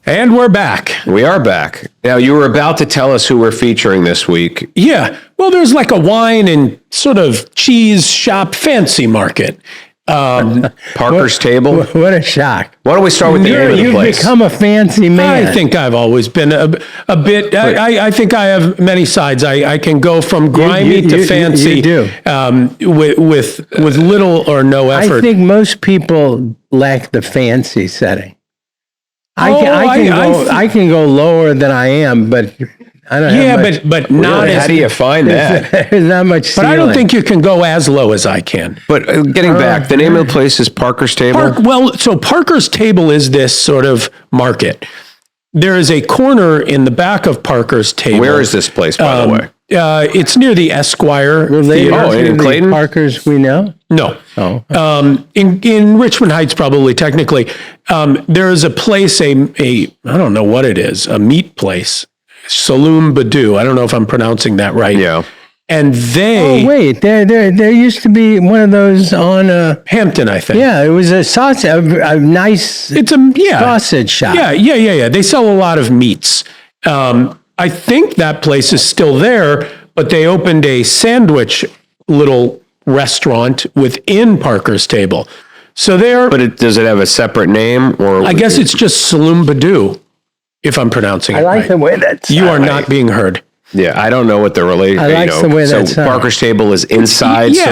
And we're back. We are back. Now, you were about to tell us who we're featuring this week. Yeah. Well, there's like a wine and sort of cheese shop fancy market. Parker's Table. What a shock. Why don't we start with the name of the place? You've become a fancy man. I think I've always been a bit. I think I have many sides. I can go from grimy to fancy. You do. With little or no effort. I think most people lack the fancy setting. I can go lower than I am, but I don't have much. but not Really? as. How do you find that? There's not much But ceiling. I don't think you can go as low as I can. But getting back, the name of the place is Parker's Table. So Parker's Table is this sort of market. There is a corner in the back of Parker's Table. Where is this place, by the way? It's near the Esquire Theater. Oh, in Clayton? Parkers we know? No. Oh. In Richmond Heights, probably technically, there is a place, I don't know what it is, a meat place, Saloon Badoo. I don't know if I'm pronouncing that right. Yeah. And Oh, wait, there used to be one of those on Hampton, I think. yeah, it was a sausage, a nice sausage shop. Yeah. They sell a lot of meats. I think that place is still there, but they opened a sandwich little restaurant within Parker's Table. So there. But does it have a separate name? Or I guess it's just Saloon Badoo, if I'm pronouncing it right. I like the way that's. You are not being heard. Yeah, I don't know what the relation. I like the way that So sounds. Parker's Table is inside. Yeah,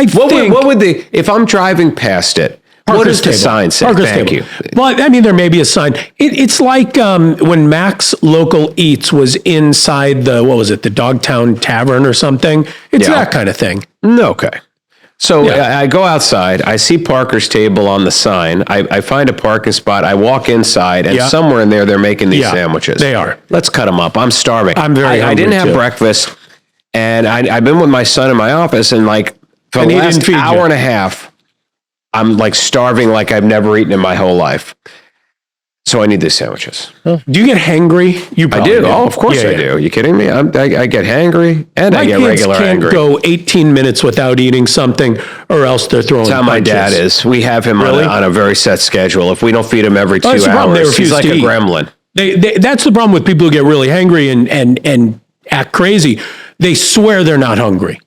Saloon. What would if I'm driving past it? What does the sign say? Parker's Thank Table. you. Well, I mean, there may be a sign. It's like when Max Local Eats was inside the Dogtown Tavern or something. It's that kind of thing. Okay. So I go outside. I see Parker's Table on the sign. I find a parking spot. I walk inside, and somewhere in there, they're making these sandwiches. They are. Let's cut them up. I'm starving. I'm very I didn't hungry, have too. breakfast, and I've been with my son in my office, and for And the he last didn't feed hour you. and a half, I'm starving like I've never eaten in my whole life. So I need these sandwiches. Do you get hangry? You I probably do. Oh, of course I do. Are you kidding me? I get hangry and I get regular can't angry. go 18 minutes without eating something, or else they're throwing That's how my punches. dad is. We have him on a very set schedule. If we don't feed him every 2 that's the problem. They hours, refuse he's like to a eat. gremlin. That's the problem with people who get really hangry and act crazy. They swear they're not hungry.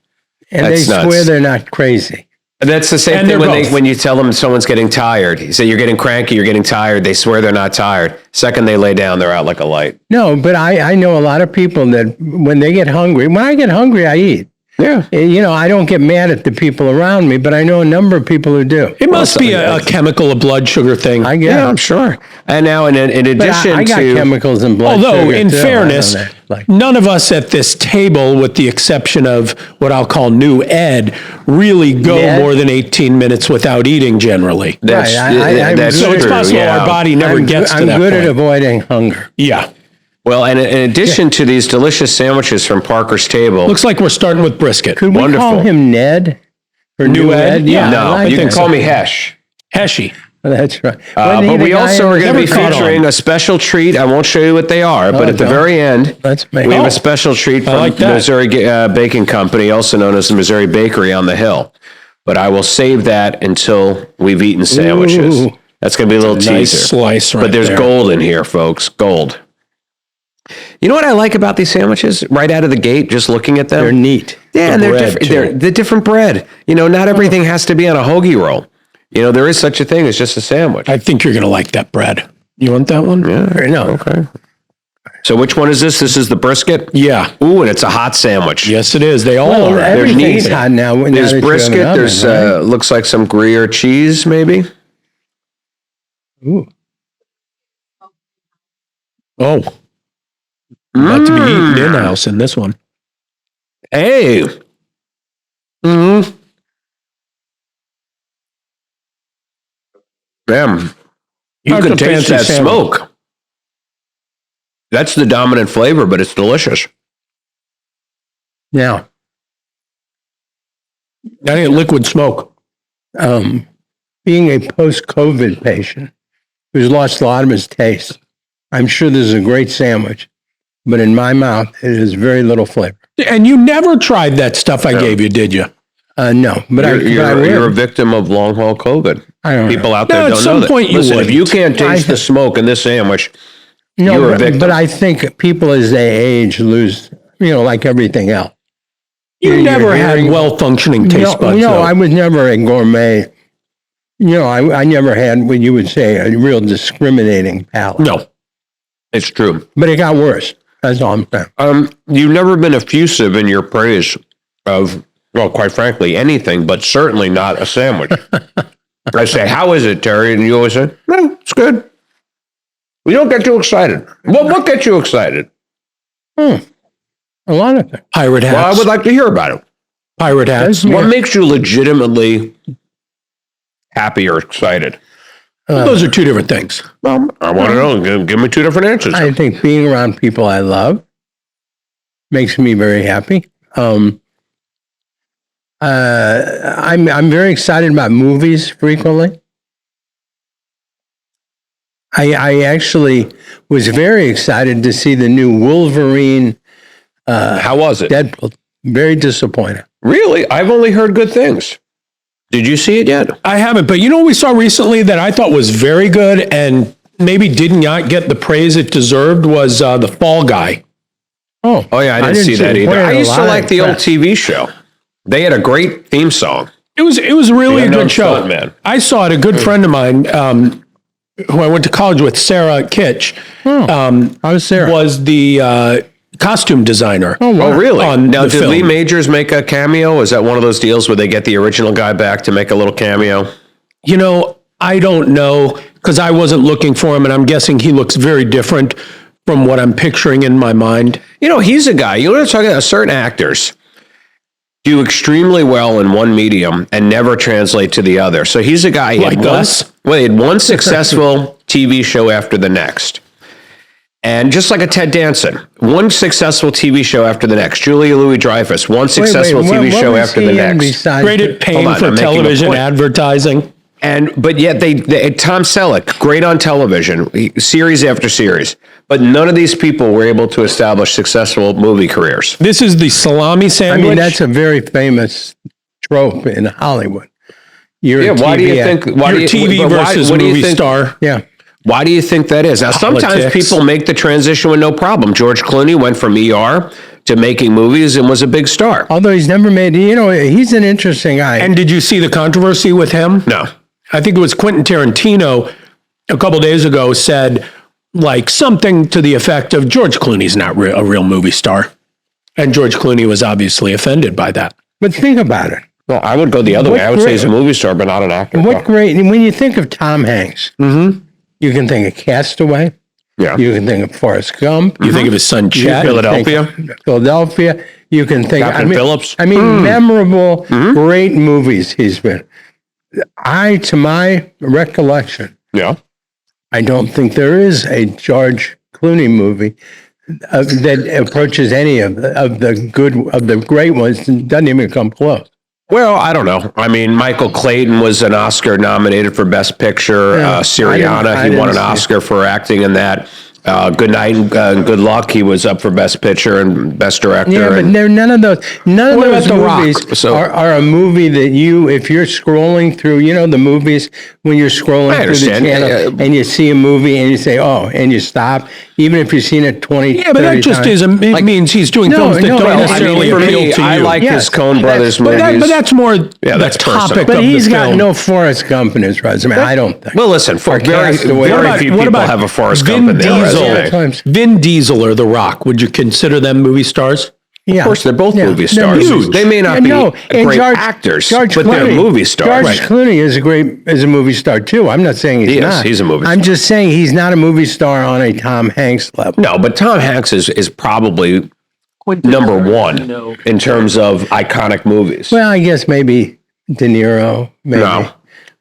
And That's they nuts. swear they're not crazy. And that's the same And thing they're both. when you tell them someone's getting tired. You say you're getting cranky, you're getting tired. They swear they're not tired. Second they lay down, they're out like a light. No, but I know a lot of people that when they get hungry, when I get hungry, I eat. Yeah. I don't get mad at the people around me, but I know a number of people who do. It must be a chemical, a blood sugar thing. I guess. Yeah, I'm sure. And now in But addition I got to chemicals in blood Although, sugar, in too. I fairness, don't know. none of us at this table, with the exception of what I'll call new Ed, really go Ned? more than 18 minutes without eating generally. that's, I'm that's So good. it's true, possible yeah. our body never gets to I'm that good point. at avoiding hunger. Yeah. Well, and in addition to these delicious sandwiches from Parker's Table, Looks like we're starting with brisket. Could we Wonderful. call him Ned? Or New Ed? Yeah. I no, like you can that. call me Hesh. Heshy. That's right. Wasn't he But the we guy also are in- going to be Never caught featuring on. a special treat. I won't show you what they are, but at the don't. very end, Let's make we have Oh. a special treat from like that. Missouri Baking Company, also known as the Missouri Bakery on the Hill. But I will save that until we've eaten sandwiches. Ooh. That's going to be a little Nice teaser. slice right But there's there. gold in here, folks. Gold. You know what I like about these sandwiches? Right out of the gate, just looking at them. They're neat. Yeah, and they're bread, different. too. They're different bread. Not everything has to be on a hoagie roll. There is such a thing as just a sandwich. I think you're going to like that bread. You want that one? Yeah. No. Okay. So which one is this? This is the brisket? Yeah. Ooh, and it's a hot sandwich. Yes, it is. They all Well, are. everything's neat. hot now. There's now that you have brisket. an oven, There's right? looks like some Gruyere cheese, maybe. Ooh. Oh. About to be eaten in-house in this one. Hey. Mm-hmm. Damn. You That's can a taste fancy that sandwich. smoke. That's the dominant flavor, but it's delicious. Now, That ain't liquid smoke. being a post-COVID patient who's lost a lot of his taste, I'm sure this is a great sandwich, but in my mouth, it has very little flavor. And you never tried that stuff I gave you, did you? No, but I You're a would. victim of long haul COVID. I don't know. People out No, there at don't some know that. point you Listen, if wouldn't. you can't taste the smoke in this sandwich, No, You're a victim. but I think people as they age lose, like everything else. You never had hearing- well-functioning taste buds. No, though. I was never a gourmet. I never had what you would say a real discriminating palate. No. It's true. But it got worse. That's all I'm saying. You've never been effusive in your praise of, well, quite frankly, anything, but certainly not a sandwich. I say, how is it, Terry? And you always say, no, it's good. We don't get too excited. What gets you excited? A lot of things. Pirate hats. Well, I would like to hear about it. Pirate hats. What makes you legitimately happy or excited? Those are two different things. Well, I want to know. Give me two different answers. I think being around people I love makes me very happy. I'm very excited about movies frequently. I actually was very excited to see the new Wolverine. How was it? Deadpool. Very disappointed. Really? I've only heard good things. Did you see it yet? I haven't, but you know what we saw recently that I thought was very good and maybe did not get the praise it deserved was The Fall Guy. Oh yeah, I didn't see that it. either. I used to like the old press. TV show. They had a great theme song. It was really The a Unknown good show. Stuntman. I saw it. A good friend of mine, who I went to college with, Sarah Kitch, I was Sarah. was the costume designer. Oh, really? On Now, the did film. Lee Majors make a cameo? Is that one of those deals where they get the original guy back to make a little cameo? You know, I don't know because I wasn't looking for him, and I'm guessing he looks very different from what I'm picturing in my mind. You know, he's a guy. You know what I'm talking about? Certain actors do extremely well in one medium and never translate to the other. So he's a guy. He Like us? He had one successful TV show after the next. And just like a Ted Danson, one successful TV show after the next. Julia Louis-Dreyfus, one successful TV what show was after he the in next. besides- Great at paying on, for I'm making a television point. advertising. But yet they Tom Selleck, great on television, series after series. But none of these people were able to establish successful movie careers. This is the salami I sandwich. mean, that's a very famous trope in Hollywood. You're a Why do you TV think? actor. Why your do you, TV but why- versus what do you movie think- star. Yeah. Why do you think that is? Now, sometimes Politics. people make the transition with no problem. George Clooney went from ER to making movies and was a big star. Although he's never made, he's an interesting guy. And did you see the controversy with him? No. I think it was Quentin Tarantino a couple days ago said like something to the effect of George Clooney's not a real movie star. And George Clooney was obviously offended by that. But think about it. Well, I would go the other What way. I would say great- he's a movie star, but not an actor. What great, when you think of Tom Hanks, you can think of Castaway. Yeah. You can think of Forrest Gump. You think of his son You Chet. can Philadelphia. think of Philadelphia. You can think Captain Phillips. I mean, memorable, great movies he's been. To my recollection, Yeah. I don't think there is a George Clooney movie that approaches any of the great ones and doesn't even come close. Well, I don't know. I mean, Michael Clayton was an Oscar nominated for Best Picture. Yeah, Syriana, I he won an didn't see it. Oscar for acting in that. Good Night and Good Luck, he was up for Best Picture and Best Director. Yeah, but and- none of those What about movies The Rock? So- are a movie that if you're scrolling through, the movies when you're scrolling I through the understand. channel and you see a movie and you say, oh, and you stop, even if you've seen it 20, Yeah, but that 30 just times. it means he's doing No, films that no, don't well, I mean, necessarily for appeal me, to you. I like Yes, his Coen Brothers but movies. but that's more that's the topic But of he's the got film. no Forrest Gump in his resume, I don't think. Well, listen, for very, Castaway. very few people have a Forrest Gump in their resume. Vin Diesel or The Rock, would you consider them movie stars? Yeah. Of course, they're both movie they're stars. huge. They may not Yeah, be no, and great actors, George but they're Clooney- movie stars. George Clooney is a movie star too. I'm not saying he's He is. not. He's a movie I'm star. just saying he's not a movie star on a Tom Hanks level. No, but Tom Hanks is probably number one in terms of iconic movies. Well, I guess maybe De Niro. Maybe. No.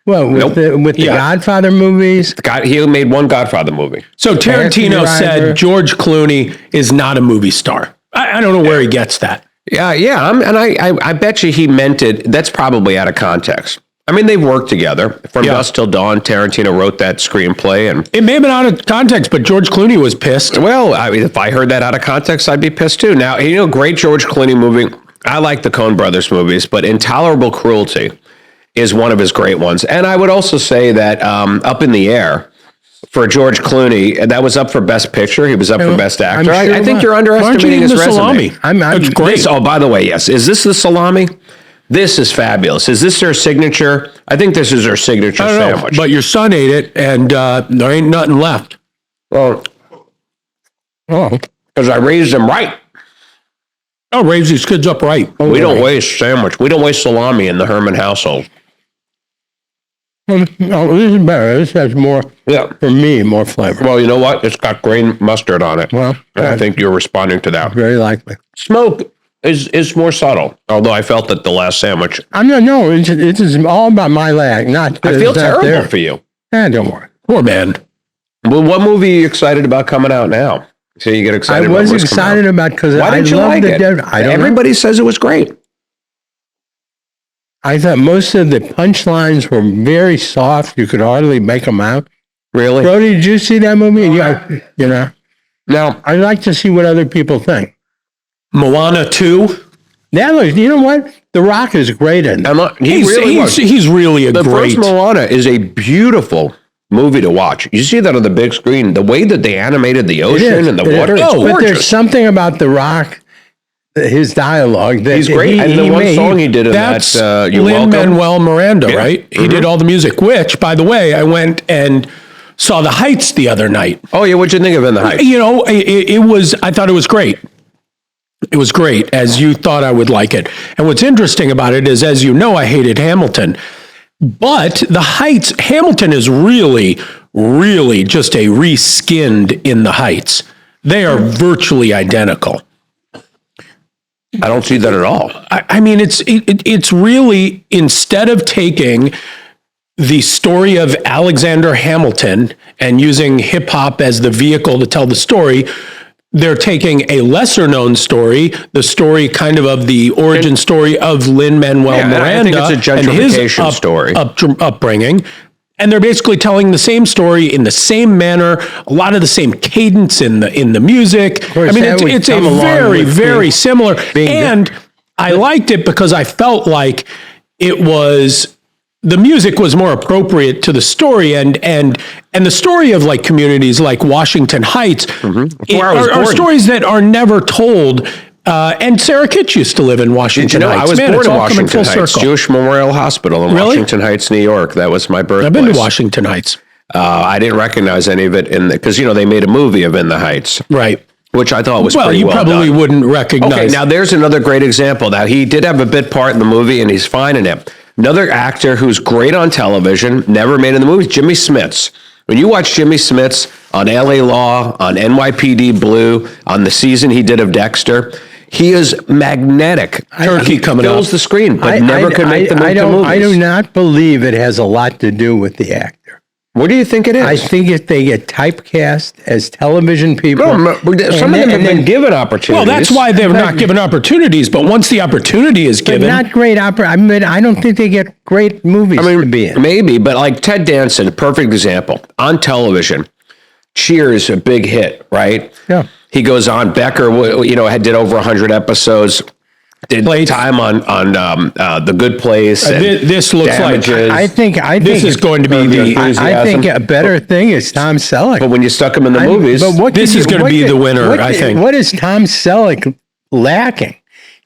Well, with Nope. the Godfather movies. He made one Godfather movie. So Tarantino Driver. said George Clooney is not a movie star. I don't know where he gets that. Yeah. And I bet you he meant it. That's probably out of context. I mean, they've worked together. From Dusk Till Dawn, Tarantino wrote that screenplay. And It may have been out of context, but George Clooney was pissed. well, I mean, if I heard that out of context, I'd be pissed too. Now, great George Clooney movie. I like the Coen Brothers movies, but Intolerable Cruelty is one of his great ones. And I would also say that Up in the Air for George Clooney, and that was up for Best Picture. He was up for Best I'm Actor. sure I it think was. you're Why aren't you underestimating eating his the resume. salami? It's great. This, oh, by the way, yes. Is this the salami? This is fabulous. Is this their signature? I think this is their signature I don't know, sandwich. but your son ate it, and there ain't nothing left. Well, Oh, because I raised him right. Oh, raise these kids up right. We don't waste sandwich. We don't waste salami in the Herman household. no, this is better. This has more, Yeah. for me, more flavor. Well, you know what? It's got grain mustard on it. Well, And I think you're responding to that. very likely. Smoke is more subtle, although I felt that the last sandwich. I'm not, no, it's all about my lag. Not, I feel it's not terrible there. for you. Don't worry. Poor man. Well, what movie are you excited about coming out now? So you get I excited about was what's coming excited out. about because Why I didn't you love like the it? Dead. I don't know. Everybody says it was great. I thought most of the punchlines were very soft. You could hardly make them out. Really? Brody, did you see that movie? Yeah, you know, Now, I'd like to see what other people think. Moana 2. That looks, you know what? The Rock is great in it. He's really a The great. first Moana is a beautiful movie to watch. You see that on the big screen. The way that they animated the ocean and the It is. water, it's But there's gorgeous. something about The Rock, his dialogue that He's great. And the one made- song he did in That's that, You're Lin Welcome. Manuel Miranda, Yeah. right? He did all the music. Which, by the way, I went and saw The Heights the other night. Oh, yeah. What'd you think of In the Heights? You know, it was. I thought it was great. It was great, as you thought I would like it. And what's interesting about it is, as you know, I hated Hamilton. But The Heights, Hamilton is really, really just a reskinned In the Heights. They are virtually identical. I don't see that at all. I mean, it's really, instead of taking the story of Alexander Hamilton and using hip hop as the vehicle to tell the story, they're taking a lesser known story, the story kind of the origin story of Lin Manuel Yeah, and Miranda. I think it's a and his gentrification story. upbringing. And they're basically telling the same story in the same manner, a lot of the same cadence in the music. course, I mean, that would it's a come along very, with very being- similar. being And I liked it because I felt like it was, the music was more appropriate to the story, and the story of like communities like Washington Heights where I was are born. stories that are never told. And Sarah Kitsch used to live in Washington You know, Heights. I was Man, born it's in all coming Washington full Heights, circle. Jewish Memorial Hospital in Really? Washington Heights, New York. That was my birthplace. I've been to Washington Heights. I didn't recognize any of it because they made a movie of In the Heights, Right. which I thought was Well, pretty you well probably done. wouldn't recognize. Okay, now there's another great example. Now he did have a bit part in the movie, and he's fine in it. Another actor who's great on television, never made in the movies, Jimmy Smits. When you watch Jimmy Smits on LA Law, on NYPD Blue, on the season he did of Dexter, he is magnetic. Turkey He coming fills up. the screen, but never could make the move to movies. I do not believe it has a lot to do with the actor. What do you think it is? I think if they get typecast as television people, some of them have been given opportunities. Well, that's why they're not given opportunities. But once the opportunity is but given, not great opera. I mean, I don't think they get great movies to be in. Maybe, but like Ted Danson, perfect example. On television, Cheers, a big hit, right? Yeah. He goes on. Becker, did over 100 episodes. Did time on The Good Place. And this looks Damages. I think this is going to be the. I think a better thing is Tom Selleck. But when you stuck him in the movies, But what This could is gonna what be could- the winner, what I could- think. What is Tom Selleck lacking?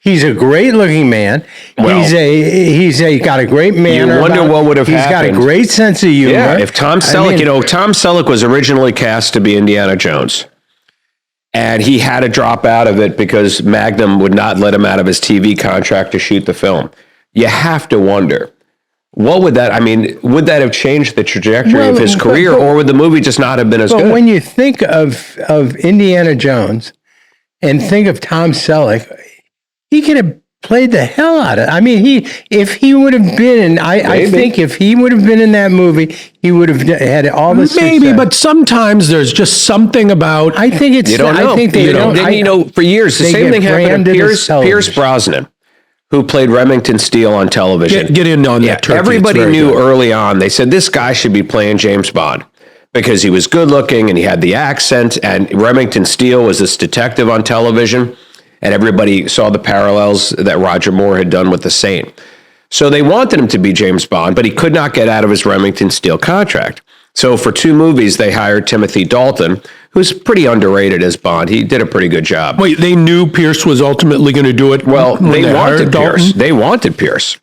He's a great looking man. Well, he's got a great manner. wonder about- what would have He's happened. got a great sense of humor. yeah, if Tom Selleck, I mean, Tom Selleck was originally cast to be Indiana Jones. And he had to drop out of it because Magnum would not let him out of his TV contract to shoot the film. You have to wonder, would that have changed the trajectory of his career, or would the movie just not have been as But good? when you think of Indiana Jones and think of Tom Selleck, he could have played the hell out of it. I mean, if he would have been in, I think if he would have been in that movie, he would have had all the Maybe, success. but sometimes there's just something about. I think it's. You don't know. I think they don't. For years, the they same get thing happened to branded as Pierce television. Brosnan, who played Remington Steele on television. Get in on that. Turkey. It's Everybody very knew good. early on, they said this guy should be playing James Bond because he was good looking and he had the accent, and Remington Steele was this detective on television, and everybody saw the parallels that Roger Moore had done with The Saint. So they wanted him to be James Bond, but he could not get out of his Remington Steele contract. So for 2 movies, they hired Timothy Dalton, who's pretty underrated as Bond. He did a pretty good job. Wait, they knew Pierce was ultimately going to do it. Well, when they hired wanted Dalton? Pierce. They wanted Pierce.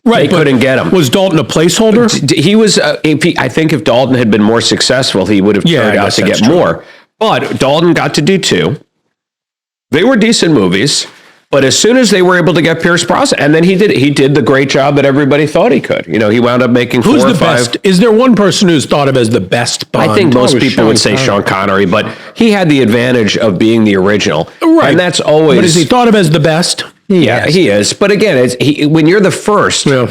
Right, They couldn't get him. Was Dalton a placeholder? He was. I think if Dalton had been more successful, he would have Yeah, turned I out guess to that's get true. more. But Dalton got to do 2. They were decent movies. But as soon as they were able to get Pierce Brosnan, and then he did the great job that everybody thought he could. You know, he wound up making 4 Who's or the 5. best? Is there one person who's thought of as the best Bond? I think most was people would say Sean Sean Connery, but he had the advantage of being the original. Right. And that's always. But is he thought of as the best? Yeah, he is. But again, when you're the first, Yeah.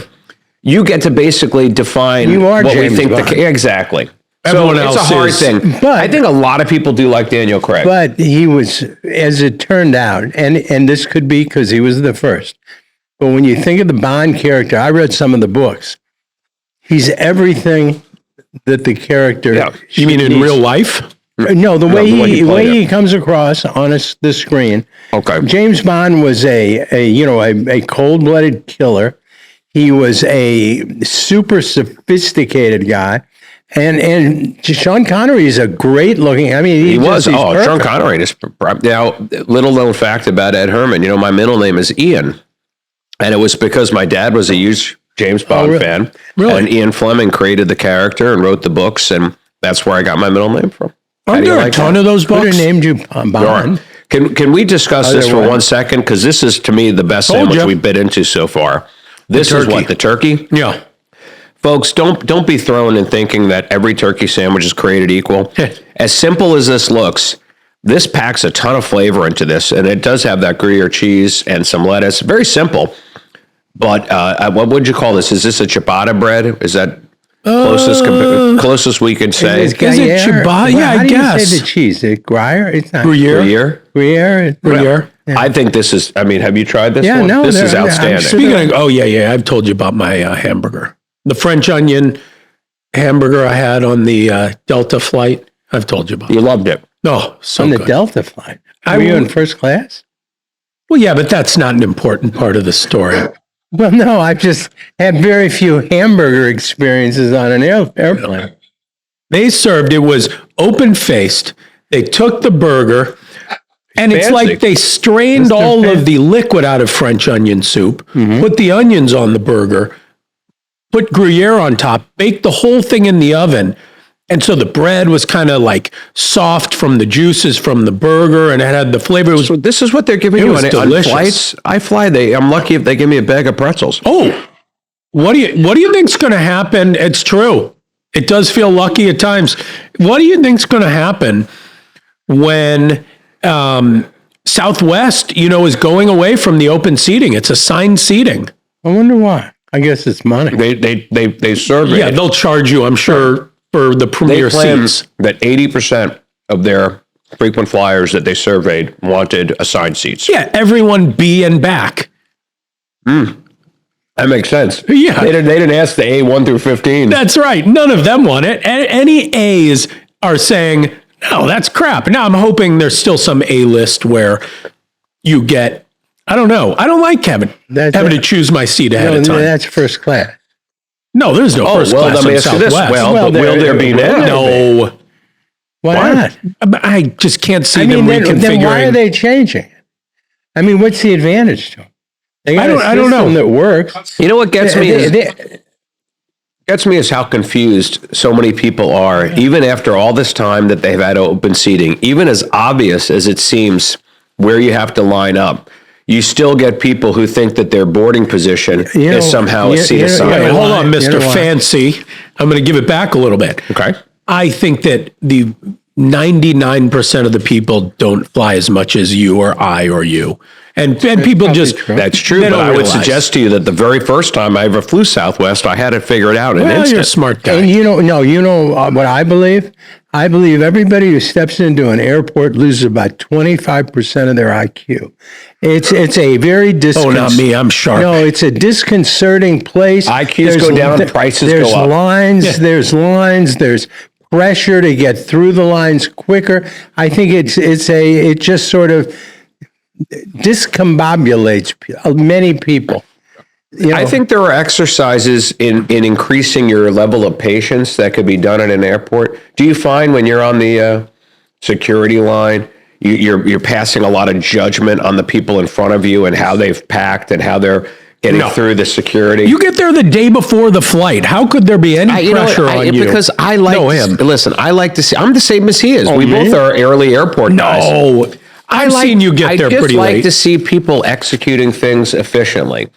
you get to basically define You are what James we think Bond. exactly. Everyone so it's else a hard is. thing. But- I think a lot of people do like Daniel Craig. But he was, as it turned out, and this could be because he was the first. But when you think of the Bond character, I read some of the books. He's everything that the character. Yeah. You mean in needs. real life? No, the way the way he he played he comes across on the screen. Okay. James Bond was a cold-blooded killer. He was a super sophisticated guy. And Sean Connery is a great looking. I mean, he was. he's Oh, perfect. Sean Connery. Now, little known fact about Ed Herman. You know, my middle name is Ian, and it was because my dad was a huge James Bond really? fan. Really? And Ian Fleming created the character and wrote the books, and that's where I got my middle name from. How Aren't do you there like a ton that? of those Could books? have named you Bond. Can we discuss this for Otherwise- 1 second? Because this is, to me, the best Told sandwich ya. we've been into so far. This is turkey. what, the turkey? Yeah. Folks, don't be thrown in thinking that every turkey sandwich is created equal. As simple as this looks, this packs a ton of flavor into this, and it does have that Gruyere cheese and some lettuce. Very simple. But what would you call this? Is this a ciabatta bread? Is that closest we can say? Is Is it ciabatta? Yeah, how I do you guess. say the cheese? Is it Gruyere? It's not Gruyere. Gruyere? Gruyere. Gruyere. I think this is. I mean, have you tried this Yeah, one? no, This is I'm outstanding. sure- Speaking of, oh yeah, I've told you about my hamburger, the French onion hamburger I had on the Delta flight. I've told you about. You loved it. Oh, so On the good. Delta flight. I Were you in would- first class? Well, yeah, but that's not an important part of the story. Well, no, I've just had very few hamburger experiences on an airplane. They served, it was open faced. They took the burger, and it's Fancy. like they strained Mr. all Fancy. of the liquid out of French onion soup, put the onions on the burger, put Gruyere on top, baked the whole thing in the oven. And so the bread was kind of like soft from the juices from the burger, and it had the flavor. It was, So this is what they're giving It you was on delicious. flights. I fly. I'm lucky if they give me a bag of pretzels. oh, what do you think's going to happen? It's true. It does feel lucky at times. What do you think's going to happen when Southwest, is going away from the open seating? It's assigned seating. I wonder why. I guess it's money. They surveyed. Yeah, they'll charge you, I'm sure, for the They premier claim seats. that 80% of their frequent flyers that they surveyed wanted assigned seats. Yeah, everyone be and back. That makes sense. Yeah. They didn't ask the A1 through 15. That's right. None of them want it. Any A's are saying, no, that's crap. Now I'm hoping there's still some A list where you get, I don't know. I don't like having to choose my seat ahead No, of time. that's first class. No, there's no first well, class let me on ask you this. Southwest. Well, but will there be now? No, Why not? I just can't see I them mean, reconfiguring. then why are they changing? I mean, what's the advantage to them? They got I don't know. system that works. You know what gets me is They- gets me is how confused so many people are, even after all this time that they've had open seating. Even as obvious as it seems where you have to line up, you still get people who think that their boarding position is somehow a seat Wait, assignment. hold on, You know Mr. why? Fancy. I'm going to give it back a little bit. Okay. I think that the 99% of the people don't fly as much as you or I or you. And people just, true. That's true, They but don't I would realize. suggest to you that the very first time I ever flew Southwest, I had it figured out in an well, you're a instant. smart guy. And you know what I believe? I believe everybody who steps into an airport loses about 25% of their IQ. It's a very Oh, not me. I'm sharp. No, it's a disconcerting place. IQs go down and prices there's go up. Lines, there's lines, there's pressure to get through the lines quicker. I think it just sort of discombobulates many people. I think there are exercises in increasing your level of patience that could be done at an airport. Do you find when you're on the security line, you're passing a lot of judgment on the people in front of you and how they've packed and how they're getting through the security? You get there the day before the flight. How could there be any pressure on you? Because I like him. Listen, I like to see. I'm the same as he is. We both are early airport guys. No, I've seen you get there pretty late. I just like to see people executing things efficiently.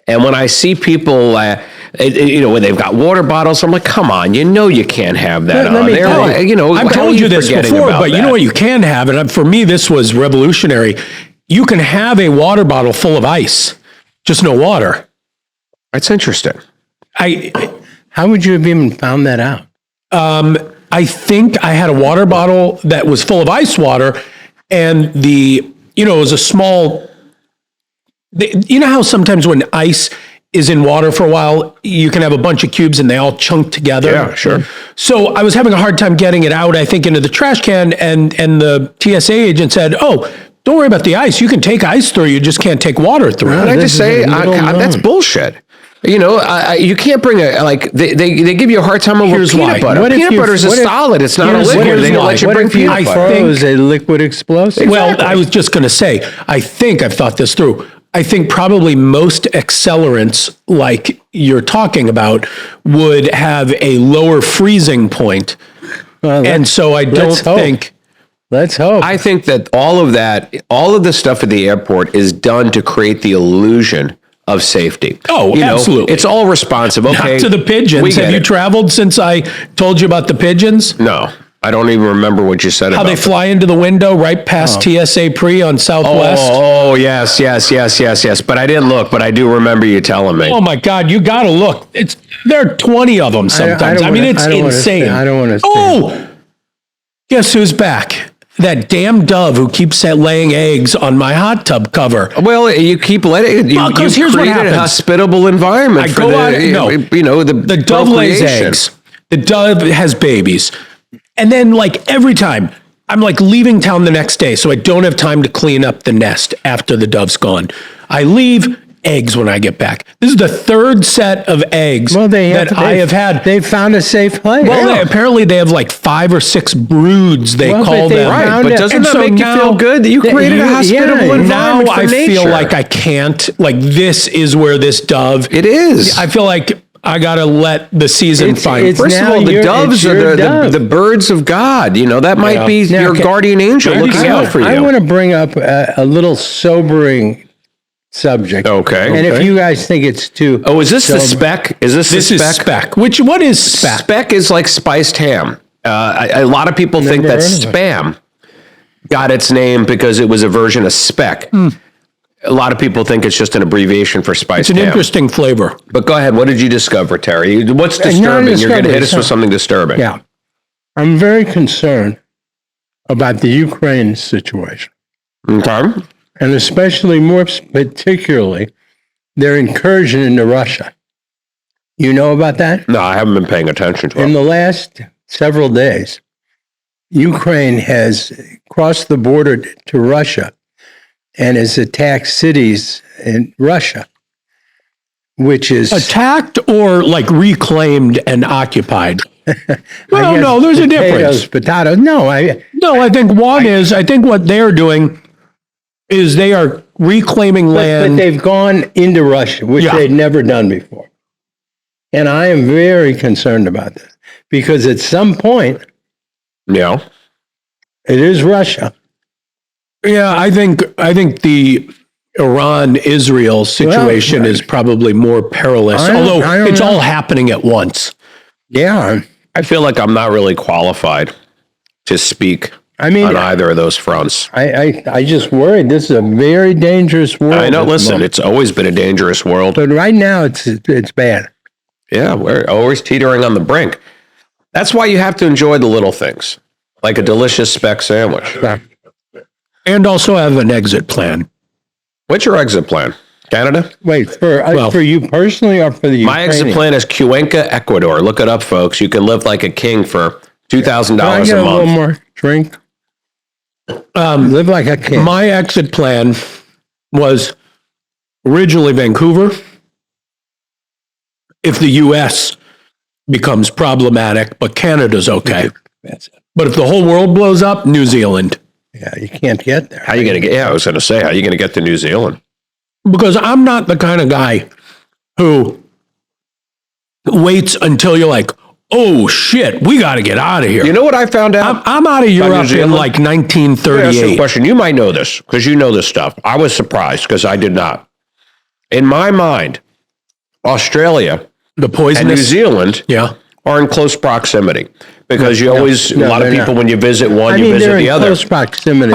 And when I see people, when they've got water bottles, I'm like, come on, you can't have that on there. I've told you this before, but you know what you can have? And for me, this was revolutionary. You can have a water bottle full of ice, just no water. That's interesting. How would you have even found that out? I think I had a water bottle that was full of ice water, and it was a small. You know how sometimes when ice is in water for a while, you can have a bunch of cubes and they all chunk together? Yeah, sure. So I was having a hard time getting it out, I think, into the trash can, and the TSA agent said, "Oh, don't worry about the ice. You can take ice through, you just can't take water through." Can I just say, that's bullshit. You can't bring they give you a hard time over peanut butter. Peanut butter is solid. It's not a liquid. They don't let you bring peanut butter. It was a liquid explosive. Well, I was just going to say, I think I've thought this through. I think probably most accelerants like you're talking about would have a lower freezing point. And so I don't think... Let's hope. I think that all of the stuff at the airport is done to create the illusion of safety. Oh, absolutely. It's all responsive. Okay. Not to the pigeons. Have you traveled since I told you about the pigeons? No. I don't even remember what you said about how they fly into the window right past TSA Pre on Southwest. Oh, yes. But I didn't look, but I do remember you telling me. Oh my God, you got to look. There are 20 of them sometimes. It's insane. I don't want to. Oh, guess who's back? That damn dove who keeps laying eggs on my hot tub cover. Well, you keep letting it. You here's what happens. A hospitable environment for the dove lays eggs. The dove has babies. And then every time I'm leaving town the next day, so I don't have time to clean up the nest after the dove's gone. I leave eggs when I get back. This is the third set of eggs I have had. They've found a safe place. Well, apparently they have 5 or 6 broods, they call them. Right, but doesn't that make you feel good that you created a hospitable environment now for nature? I feel like I can't. This is where this dove... It is. I feel like I got to let the season find. First of all, the doves are the birds of God. That might be your guardian angel looking out for you. I want to bring up a little sobering subject. Okay. And if you guys think it's too... Oh, is this the speck? Is this the speck? Is speck. What is speck? Speck is like spiced ham. A lot of people think that Spam got its name because it was a version of speck. A lot of people think it's just an abbreviation for spiced ham. It's an interesting flavor. But go ahead. What did you discover, Terry? What's disturbing? You're going to hit us with something disturbing. Yeah. I'm very concerned about the Ukraine situation. Okay. And especially, more particularly, their incursion into Russia. You know about that? No, I haven't been paying attention to it. In the last several days, Ukraine has crossed the border to Russia and has attacked cities in Russia, which is... Attacked or reclaimed and occupied? No, there's a difference. Potatoes. No, I think I think what they're doing is they are reclaiming land. But they've gone into Russia, which they'd never done before. And I am very concerned about this because at some point... Yeah. It is Russia. Yeah, I think the Iran-Israel situation is probably more perilous, although it's all happening at once. Yeah. I feel like I'm not really qualified to speak on either of those fronts. I just worried. This is a very dangerous world. I know. Listen, it's always been a dangerous world. But right now, it's bad. Yeah, we're always teetering on the brink. That's why you have to enjoy the little things, like a delicious speck sandwich. And also have an exit plan. What's your exit plan? Canada? Wait, for you personally or for the Ukrainian? My exit plan is Cuenca, Ecuador. Look it up, folks. You can live like a king for $2,000 a month. Can I get a little more drink? Live like a king. My exit plan was originally Vancouver, if the U.S. becomes problematic, but Canada's okay. That's it. But if the whole world blows up, New Zealand. Yeah, you can't get there. How are you going to get? Yeah, I was going to say, how are you going to get to New Zealand? Because I'm not the kind of guy who waits until you're like, oh shit, we got to get out of here. You know what I found out? I'm out of Europe in Zealand? like Let me ask you a 1938. question. You might know this because you know this stuff. I was surprised because I did not. In my mind, Australia The and New poisonous. Zealand Yeah. are in close proximity because you always, No, a lot of they're people, not. when you visit one, I you mean, visit they're in the other. close proximity.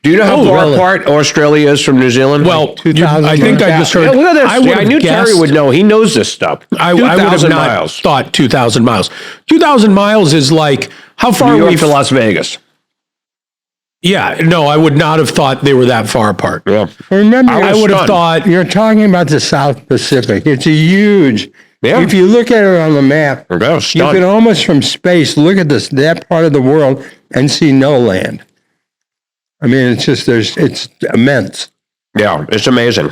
Do you know how Oh, far really? apart Australia is from New Zealand? Well, 2,000 I think I just heard. Yeah, look at this. I would I knew have Terry guessed. would know. He knows this stuff. I would have 2,000 not miles. thought 2,000 miles. 2,000 miles is like how far New are we? York to Las Vegas. Yeah, no, I would not have thought they were that far apart. Yeah. Remember, I would have stunned. thought. you're talking about the South Pacific. It's a huge. Yeah. If you look at it on the map, I was you stunned. can almost from space look at that part of the world and see no land. I mean, it's immense. Yeah, it's amazing.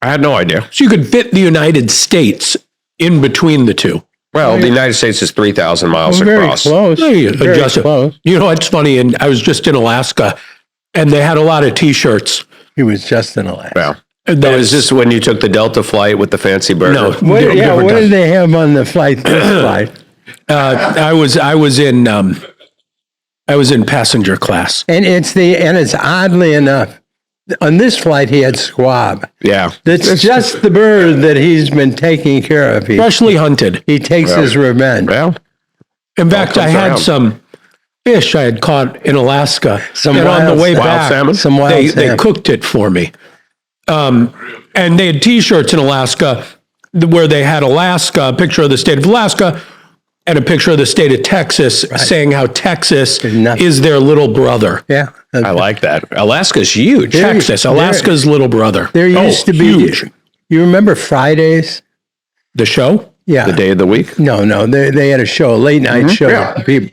I had no idea. So you could fit the United States in between the two. Well, the United States is 3,000 miles Very across. close. Very Very adjust it. close. You know, it's funny, and I was just in Alaska, and they had a lot of T-shirts. He was just in Alaska. Yeah. And Is this when you took the Delta flight with the fancy burger? No, What, different what time. did they have on the flight? This flight, I was in passenger class. and it's oddly enough, on this flight he had squab. Yeah. That's just the bird that he's been taking care of. Freshly hunted. He takes Well, his revenge. Well, In fact, I comes had around. some fish I had caught in Alaska. Some and on the wild way salmon. back, salmon? Some wild they salmon. cooked it for me. And they had T-shirts in Alaska where they had Alaska, a picture of the state of Alaska, and a picture of the state of Texas, saying how Texas nothing. is their little brother. Yeah. I like that. Alaska's huge. There- Texas, there- Alaska's little brother. There used to be. huge. You remember Fridays? The show? Yeah. The day of the week. No. They had a show, a late night show. Yeah. for people.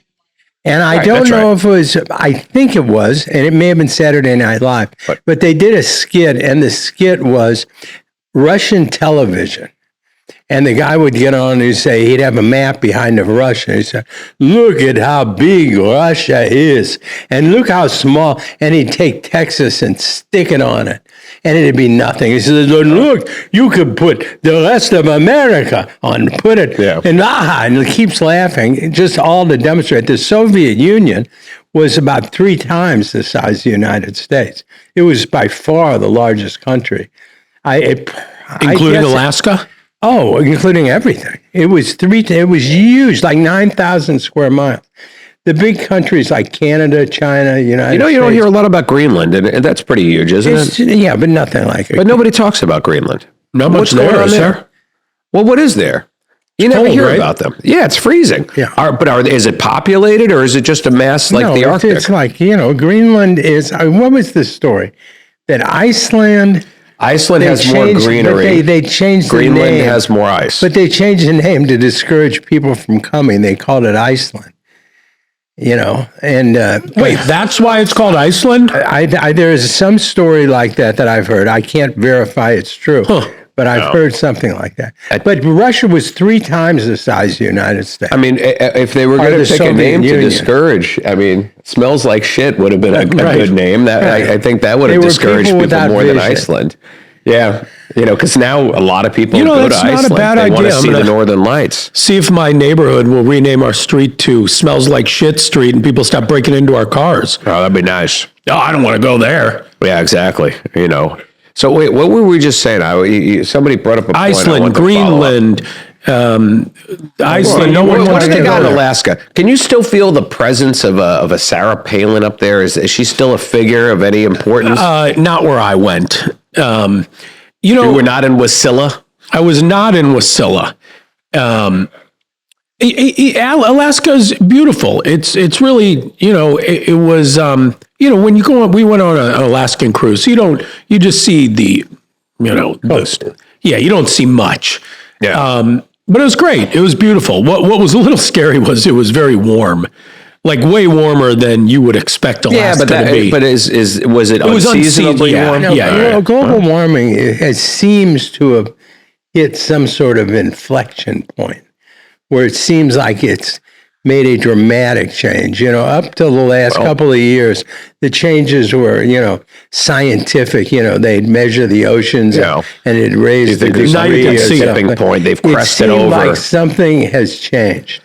And I Right, don't that's know right. if it was, I think it was, and it may have been Saturday Night Live, but they did a skit, and the skit was Russian television. And the guy would get on and he'd say, he'd have a map behind of Russia. He'd say, look at how big Russia is. And look how small. And he'd take Texas and stick it on it. And it'd be nothing. He says, look, you could put the rest of America on, put it. Yeah. And he keeps laughing, just all to demonstrate. The Soviet Union was about 3 times the size of the United States. It was by far the largest country. Including guess- Alaska? Oh, including everything. It was huge, like 9,000 square miles. The big countries like Canada, China, United States. You don't hear a lot about Greenland, and that's pretty huge, isn't it? Yeah, but nothing like it. But nobody talks about Greenland. Not much What's going there, on is there? there? Well, what is there? You never cold, hear right? about them. Yeah, it's freezing. Yeah. Is it populated or is it just a mess like No, the Arctic? It's like, Greenland is, what was the story? That Iceland, Iceland they has more changed- but greenery. They changed the Greenland name. has more ice. But they changed the name to discourage people from coming. They called it Iceland. And Wait, that's why it's called Iceland? there is some story like that I've heard. I can't verify it's true, but I've heard something like that. But Russia was 3 times the size of the United States. I mean, if they were Or going the to pick a Soviet name to Union. discourage, I mean, smells like shit would have been a Right. good name. That Right. I think that would They have were discouraged people people without more than vision. Iceland. Yeah, because now a lot of people go to that's not a Iceland. bad They want to idea. I'm see the gonna- Northern Lights. See if my neighborhood will rename our street to Smells Like Shit Street and people stop breaking into our cars. Oh, that'd be nice. Oh, I don't want to go there. Yeah, exactly. So wait, what were we just saying? Somebody brought up a point. I Iceland, want to follow up. Greenland, Iceland. No one What's wants the to guy go in there. Alaska? Can you still feel the presence of a Sarah Palin up there? Is she still a figure of any importance? Not where I went. You were not in Wasilla? I was not in Wasilla. Alaska's beautiful. It's really, it was, when you go on, we went on an Alaskan cruise. You just see the coast. Yeah, you don't see much. Yeah. But it was great. It was beautiful. What was a little scary was it was very warm, like way warmer than you would expect Alaska to be. Was it was unseasonably unseasonal, warm? yeah. Global warming seems to have hit some sort of inflection point where it seems like it's made a dramatic change. Up till the last couple of years, the changes were, scientific. They'd measure the oceans and it raised the degree. Now you can see a tipping point. They've crested over. Like something has changed.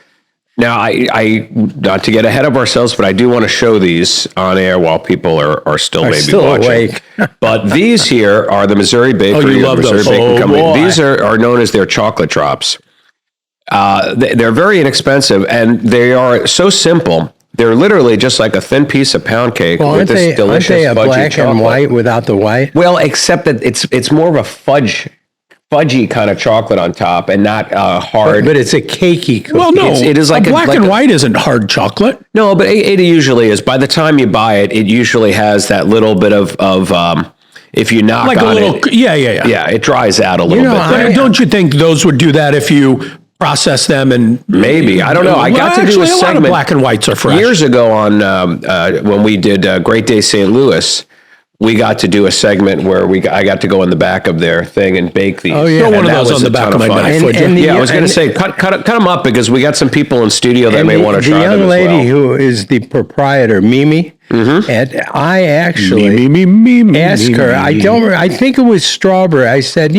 Now, I not to get ahead of ourselves, but I do want to show these on air while people are still watching. Awake. But these here are the Missouri Bakery. you love Missouri those. Baking Company. Boy. These are known as their chocolate drops. They're very inexpensive, and they are so simple. They're literally just like a thin piece of pound cake with this delicious aren't they a fudgy black chocolate. and white without the white? Well, except that it's more of a fudgy kind of chocolate on top, and not hard. But it's a cakey cookie. Well, no, it is like a black like and white isn't hard chocolate. No, but it usually is. By the time you buy it, it usually has that little bit of if you knock Like a on little, it, yeah. it dries out a little bit. Don't you think those would do that if you process them and Maybe. I don't know. I got to do actually, a lot of segment black and whites are fresh. years ago on when we did Great Day St. Louis. We got to do a segment where I got to go in the back of their thing and bake these. Oh, yeah. Throw And one of that those was on a the back ton of my fun. knife, would you? Yeah, I was going to say cut them up because we got some people in studio that may want to try them The young as lady well. who is the proprietor, Mimi, and I actually asked her. I think it was strawberry. I said,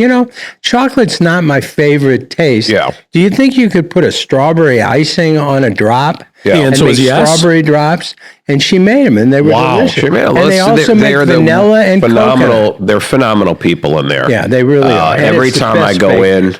chocolate's not my favorite taste. Yeah. Do you think you could put a strawberry icing on a drop? Yeah. The And answer make was yes. strawberry drops, and she made them, and they were delicious. Sure, man. And they also make vanilla and phenomenal. coconut. They're phenomenal people in there. Yeah, they really are. And Every it's the time I best go bakery. in,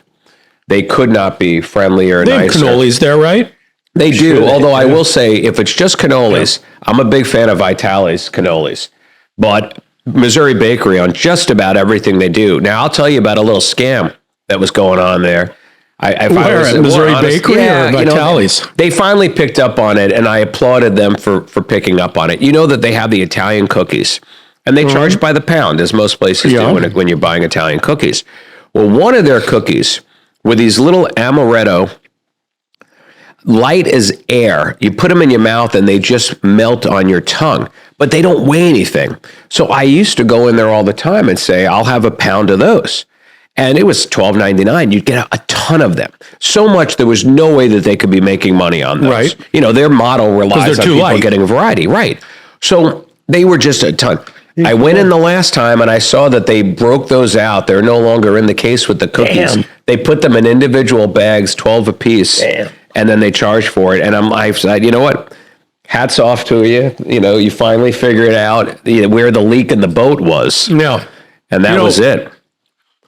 they could not be friendlier, They have nicer. cannolis there, right? They do. Sure they Although I do. will say, if it's just cannolis, I'm a big fan of Vitale's cannolis. But Missouri Bakery on just about everything they do. Now I'll tell you about a little scam that was going on there. Where, at Missouri Bakery or Vitale's? They finally picked up on it, and I applauded them for picking up on it. You know that they have the Italian cookies, and they charge by the pound, as most places Yeah. do when you're buying Italian cookies. Well, one of their cookies were these little amaretto, light as air. You put them in your mouth, and they just melt on your tongue, but they don't weigh anything. So I used to go in there all the time and say, I'll have a pound of those. And it was $12.99. You'd get a ton of them. So much there was no way that they could be making money on those. Right. Their model relies they're on too people light. getting a variety. Right. So they were just a ton. I went in the last time and I saw that they broke those out. They're no longer in the case with the cookies. Damn. They put them in individual bags, 12 apiece, and then they charge for it. And I said, you know what? Hats off to you. You finally figured out where the leak in the boat was. No. And that was it.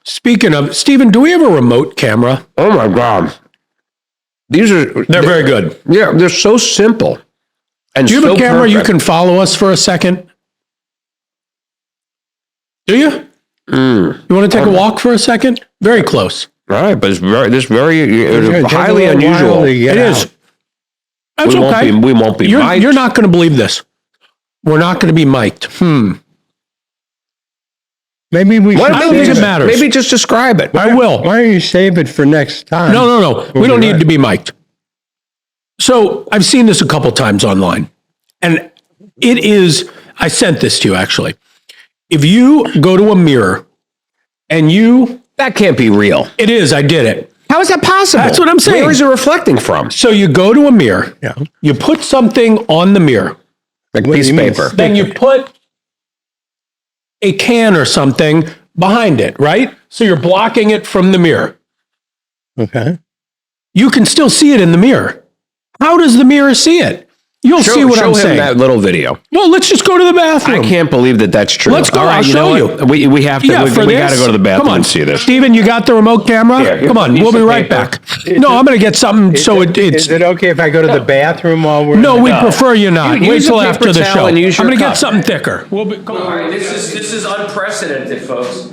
Speaking of, Stephen, do we have a remote camera? Oh my God. They're very good. Yeah, they're so simple. And Do you have so a camera you perfect. can follow us for a second? Do you? You want to take a walk for a second? Very close. All right, but it's Take a highly little while unusual. to get It is. out. That's We won't okay. be- we won't be mic'd. You're not going to believe this. We're not going to be mic'd. Maybe we Why should I don't don't you think save it just- matters. Maybe just describe it. I will. Why don't you save it for next time? No. We don't need to be mic'd. So I've seen this a couple times online. And it is, I sent this to you actually. If you go to a mirror and That can't be real. it is, I did it. How is that possible? That's what I'm saying. Where is it reflecting from? So you go to a mirror, you put something on the mirror, Like What do piece you of mean? paper. then you put a can or something behind it, right? So you're blocking it from the mirror. Okay. You can still see it in the mirror. How does the mirror see it? You'll see what I'm him saying. that little video. Well, let's just go to the bathroom. I can't believe that that's true. Let's go. All right, I'll you know show what? We have to. Yeah, for we this. got to go to the bathroom Come on. and see this. Steven, you got the remote camera? Here, here's Come a on, piece we'll be of right paper. back. No, I'm going to get something so it's. Is it okay if I go to the bathroom while we're? No, we prefer you not. You Wait use till a paper after the towel show. I'm and use your going to cup. get something thicker. We'll be, come All on. right, this is unprecedented, folks.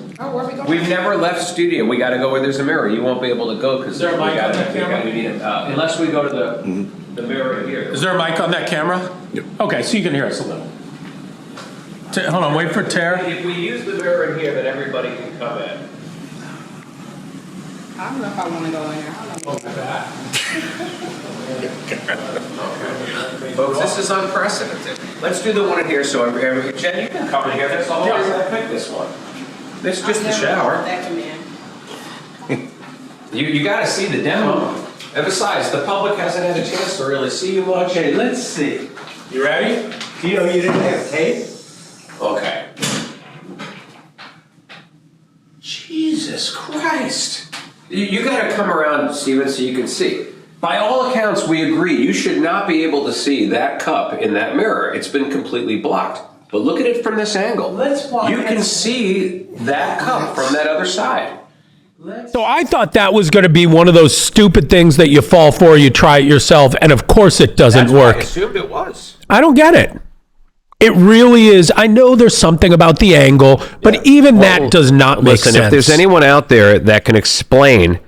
We've never left studio. We got to go where there's a mirror. You won't be able to go because there a mic on that camera? we need it unless we go to the mirror here. Is there a mic on that camera? Yep. Okay, so you can hear us a little. Hold on, wait for Tara. If we use the mirror in here, then everybody can come in. I don't know if I want to go in there. I don't know. Folks, this is unprecedented. Let's do the one in here. So, Jen, you can come in here. That's the whole reason I picked this one. This is just the shower. That come in. You got to see the demo. And besides, the public hasn't had a chance to really see you much. Okay, let's see. You ready? You know, you didn't have tape? Okay. Jesus Christ. You got to come around, Steven, so you can see. By all accounts, we agree you should not be able to see that cup in that mirror. It's been completely blocked. But look at it from this angle. Let's walk You can it. see that cup from that other side. So I thought that was going to be one of those stupid things that you fall for, you try it yourself, and of course it doesn't That's what work. I assumed it was. I don't get it. It really is. I know there's something about the angle, but even that does not make sense. If there's anyone out there that can explain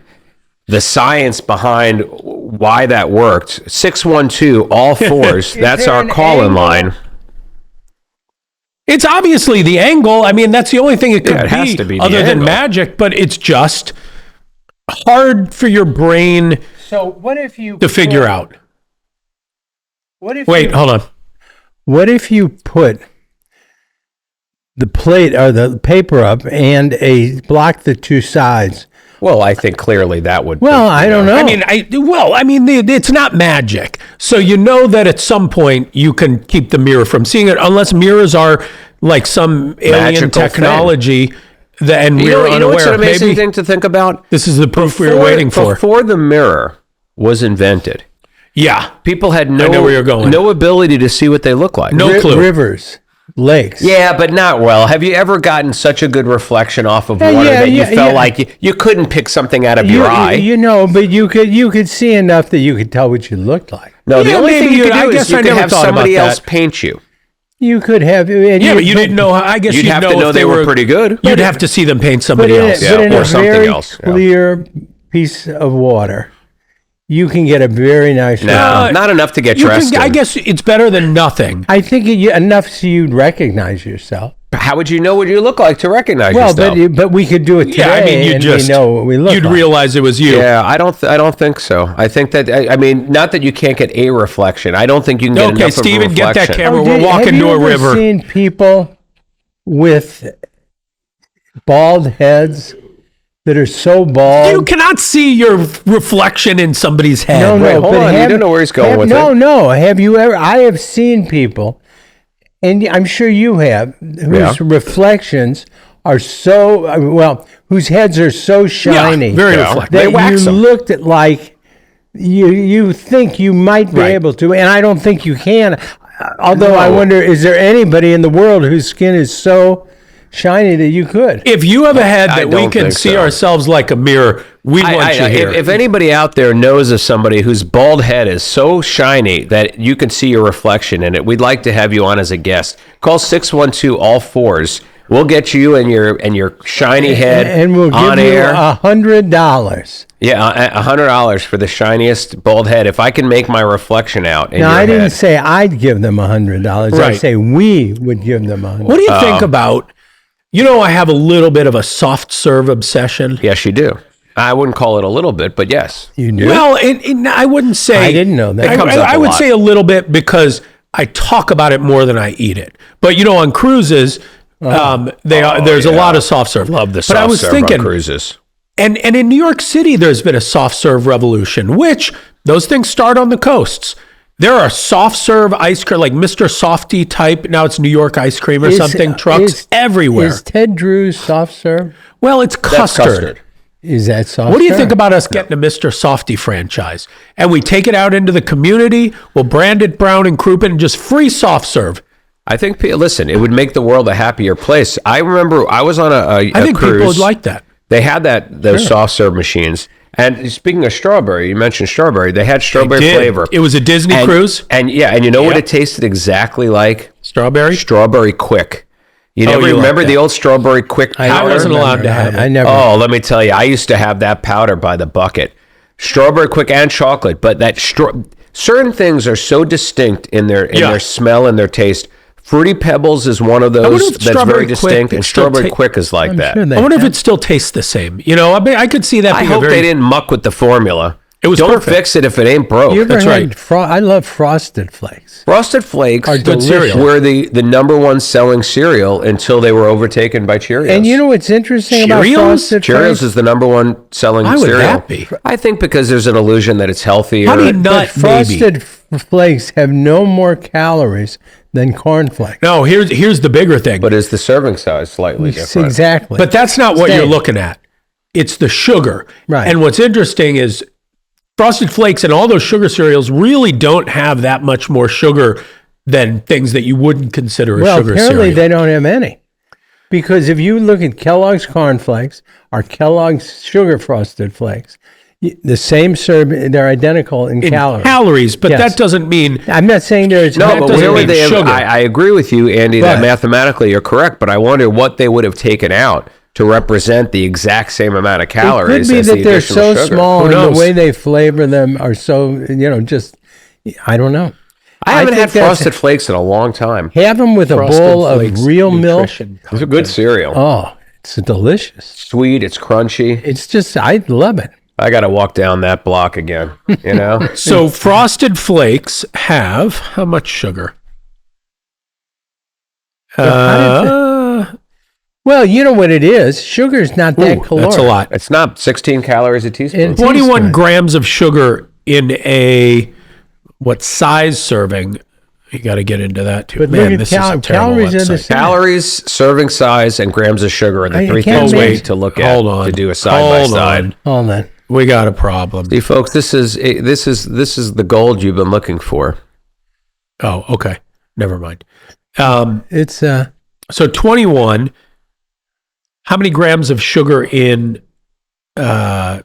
the science behind why that worked, 612 all fours. That's there our an call-in angle? line. It's obviously the angle. I mean, that's the only thing it could it has to be the other than angle. magic, but it's just hard for your brain So what if you to figure out. What if Wait, hold on. What if you put the plate or the paper up and block the two sides? Well, I think clearly that would. Well, I don't know. I mean, it's not magic. So you know that at some point you can keep the mirror from seeing it, unless mirrors are like some alien Magical technology and we're you know what's unaware. an amazing Maybe thing to think about? this is the proof we were waiting for. Before the mirror was invented, Yeah, people had I know where you're going. no ability to see what they look like. No clue. Rivers, lakes. Yeah, but not well. Have you ever gotten such a good reflection off of Yeah, water yeah, that you yeah, felt yeah. like you couldn't pick something out of your eye? You know, but you could see enough that you could tell what you looked like. No, the Yeah, only maybe thing you could I do guess is you I could never have thought about somebody that. else paint you. You could have. Yeah, but you didn't know. I guess You'd you'd have know to know if they were pretty good. You'd have to see them paint somebody else. Yeah, in or a something very else, yeah. clear piece of water, you can get a very nice. No, not enough to get You dressed can, I in. guess it's better than nothing. I think enough so you'd recognize yourself. How would you know what you look like to recognize Well, yourself? but we could do it today, Yeah, I mean, and we know what we look you'd like. realize it was you. Yeah, I don't think so. I think that I mean, not that you can't get a reflection. I don't think you can get Okay, enough Steven, of a get reflection. that camera. We're walking have to you a ever river. Seen people with bald heads that are so bald. You cannot see your reflection in somebody's head. No, Wait, no, hold but on, you don't know where he's going with no, it. No, have you ever? I have seen people, and I'm sure you have, whose reflections are so whose heads are so shiny, very Yeah. reflective. They that wax you them. looked at like you think you might be Right. able to, and I don't think you can. Although I No. wonder, is there anybody in the world whose skin is so shiny that you could? If you have a head I that we don't can think see so. ourselves like a mirror, we want you here. If anybody out there knows of somebody whose bald head is so shiny that you can see your reflection in it, we'd like to have you on as a guest. Call 612 all fours. We'll get you and your shiny head and we'll on give you air. $100. Yeah, $100 for the shiniest bald head. If I can make my reflection out in Now, your I didn't head. say I'd give them $100. I Right. say we would give them $100. What do you think about? You know, I have a little bit of a soft serve obsession. Yes, you do. I wouldn't call it a little bit, but yes. You do? Well, I wouldn't say. I didn't know that. It comes up I a would lot. say a little bit because I talk about it more than I eat it. But you know, on cruises, there's a lot of soft serve. Love the But soft I was serve thinking, on cruises. and in New York City, there's been a soft serve revolution, which those things start on the coasts. There are soft serve ice cream, like Mr. Softy type. Now it's New York ice cream or something. Trucks everywhere. Is Ted Drew's soft serve? Well, it's That's custard. custard. Is that soft What do you serve? think about us getting a Mr. Softy franchise? And we take it out into the community, we'll brand it Brown and Crouppen and just free soft serve. I think, listen, it would make the world a happier place. I remember I was on a I think cruise. people would like that. They had those soft serve machines. And speaking of strawberry, you mentioned strawberry. They had strawberry Did. flavor. It was a Disney cruise. And you know what Yep. it tasted exactly like? Strawberry? Strawberry Quick. You Oh, never you like remember that. the old strawberry Quick I powder? wasn't allowed to have I it. never. Oh, let me tell you, I used to have that powder by the bucket. Strawberry Quick and chocolate, but certain things are so distinct in their smell and their taste. Fruity Pebbles is one of wonder those if that's Strawberry very Quick distinct, and still Strawberry Quick is like I'm that. sure they I wonder if have. it still tastes the same. You know, I could see that I being hope a very... they didn't muck with the formula. It was Don't perfect. fix it if it ain't broke. You ever That's had right. I love Frosted Flakes. Frosted Flakes Are good cereal. were the number one selling cereal until they were overtaken by Cheerios. And you know what's interesting about Cheerios? Frosted Cereals Flakes? is the number one selling Why would cereal. that be? I think because there's an illusion that it's healthier. How do you But not Frosted Flakes have no more calories than Corn Flakes. No, here's the bigger thing. But is the serving size slightly different? Exactly. But that's not what Same. you're looking at. It's the sugar. Right. And what's interesting is Frosted Flakes and all those sugar cereals really don't have that much more sugar than things that you wouldn't consider a well, sugar apparently cereal. they don't have any. Because if you look at Kellogg's Corn Flakes or Kellogg's Sugar Frosted Flakes, the same they're identical in calories. But Yes. that doesn't mean I'm not saying there's No, That but doesn't where would mean they have, sugar. I agree with you, Andy, that Right. mathematically you're correct, but I wonder what they would have taken out to represent the exact same amount of It could calories be as that the they're additional so sugar. small Who and the knows? way they flavor them are so, just, I don't know. I haven't think had that's- Frosted Flakes in a long time. Have them with a Frosted bowl of Flakes real milk. nutrition It's a good cereal. Oh, it's delicious. Sweet, it's crunchy. It's just, I love it. I got to walk down that block again, you know? So Frosted Flakes have how much sugar? Well, you know what it is. Sugar's not that caloric. That's a lot. It's not 16 calories a teaspoon. And- 21 teaspoon. grams of sugar in a what size serving? You got to get into that too. But Man, look at this is a terrible calories are the website. same. Calories, serving size, and grams of sugar are the I three can't things we imagine- need to look at Hold on. to do a side by side. Hold on. We got a problem. See, folks, this is the gold you've been looking for. Oh, okay. Never mind. It's, So 21. How many grams of sugar in? What